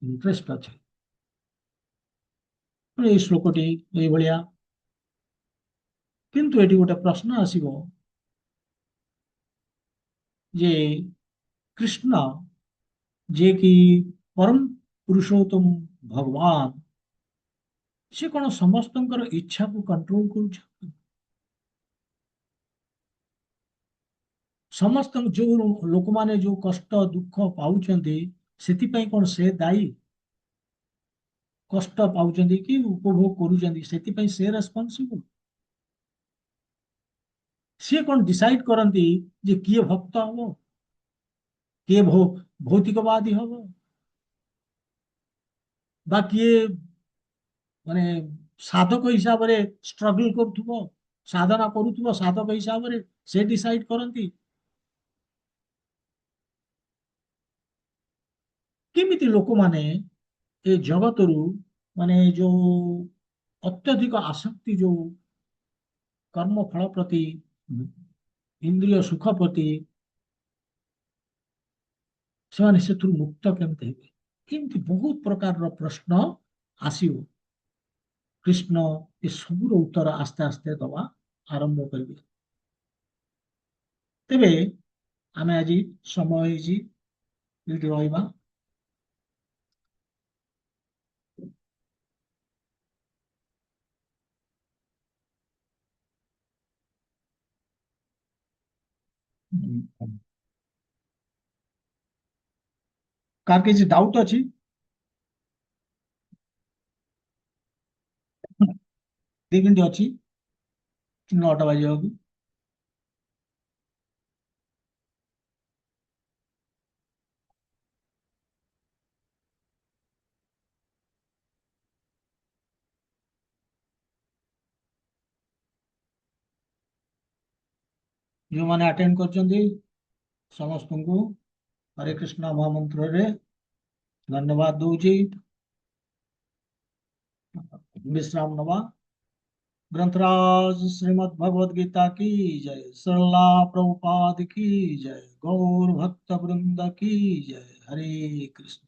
ଇଣ୍ଟରେଷ୍ଟ ଅଛି। ଏଇ ଶ୍ଲୋକଟି ଏଇଭଳିଆ। କିନ୍ତୁ ଏଠି ଗୋଟେ ପ୍ରଶ୍ନ ଆସିବ ଯେ କୃଷ୍ଣ ଯିଏ କି ପରମ ପୁରୁଷୋତ୍ତମ ଭଗବାନ, ସେ କଣ ସମସ୍ତଙ୍କର ଇଚ୍ଛାକୁ କଣ୍ଟ୍ରୋଲ କରୁଛନ୍ତି? ସମସ୍ତଙ୍କ ଯୋଉ ଲୋକମାନେ ଯୋଉ କଷ୍ଟ ଦୁଃଖ ପାଉଛନ୍ତି, ସେଥିପାଇଁ କଣ ସେ ଦାୟୀ? କଷ୍ଟ ପାଉଛନ୍ତି କି ଉପଭୋଗ କରୁଛନ୍ତି, ସେଥିପାଇଁ ସେ ରେସ୍ପନ୍ସିବୁଲ? ସିଏ କଣ ଡିସାଇଡ କରନ୍ତି ଯେ କିଏ ଭକ୍ତ ହବ, କିଏ ଭୌତିକବାଦୀ ହବ, ବା କିଏ ମାନେ ସାଧକ ହିସାବରେ ଷ୍ଟ୍ରଗଲ କରୁଥିବ, ସାଧନା କରୁଥିବ ସାଧକ ହିସାବରେ, ସେ ଡିସାଇଡ କରନ୍ତି? କେମିତି ଲୋକମାନେ ଏ ଜଗତରୁ, ମାନେ ଯୋଉ ଅତ୍ୟଧିକ ଆସକ୍ତି, ଯୋଉ କର୍ମ ଫଳ ପ୍ରତି, ଇନ୍ଦ୍ରିୟ ସୁଖ ପ୍ରତି, ସେମାନେ ସେଥିରୁ ମୁକ୍ତ କେମିତି ହେବେ? ଏମିତି ବହୁତ ପ୍ରକାରର ପ୍ରଶ୍ନ ଆସିବ। କୃଷ୍ଣ ଏ ସବୁର ଉତ୍ତର ଆସ୍ତେ ଆସ୍ତେ ଦବା ଆରମ୍ଭ କରିବେ। ତେବେ ଆମେ ଆଜି ସମୟ ହେଇଛି, ଏଇଠି ରହିବା। କାହାର କିଛି ଡାଉଟ୍ ଅଛି? ଦି ମିନିଟ୍ ଅଛି 9ଟା ବାଜିବାକୁ। ଯେଉଁମାନେ ଆଟେଣ୍ଡ କରିଛନ୍ତି ସମସ୍ତଙ୍କୁ ହରେ କୃଷ୍ଣ ମହାମନ୍ତ୍ରରେ धन्यवाद दू जी। विश्राम नवा। ग्रंथराज श्रीमद् भगवद गीता की जय। श्रीला प्रभुपाद की जय। गौर भक्त वृंद की जय। हरे कृष्ण।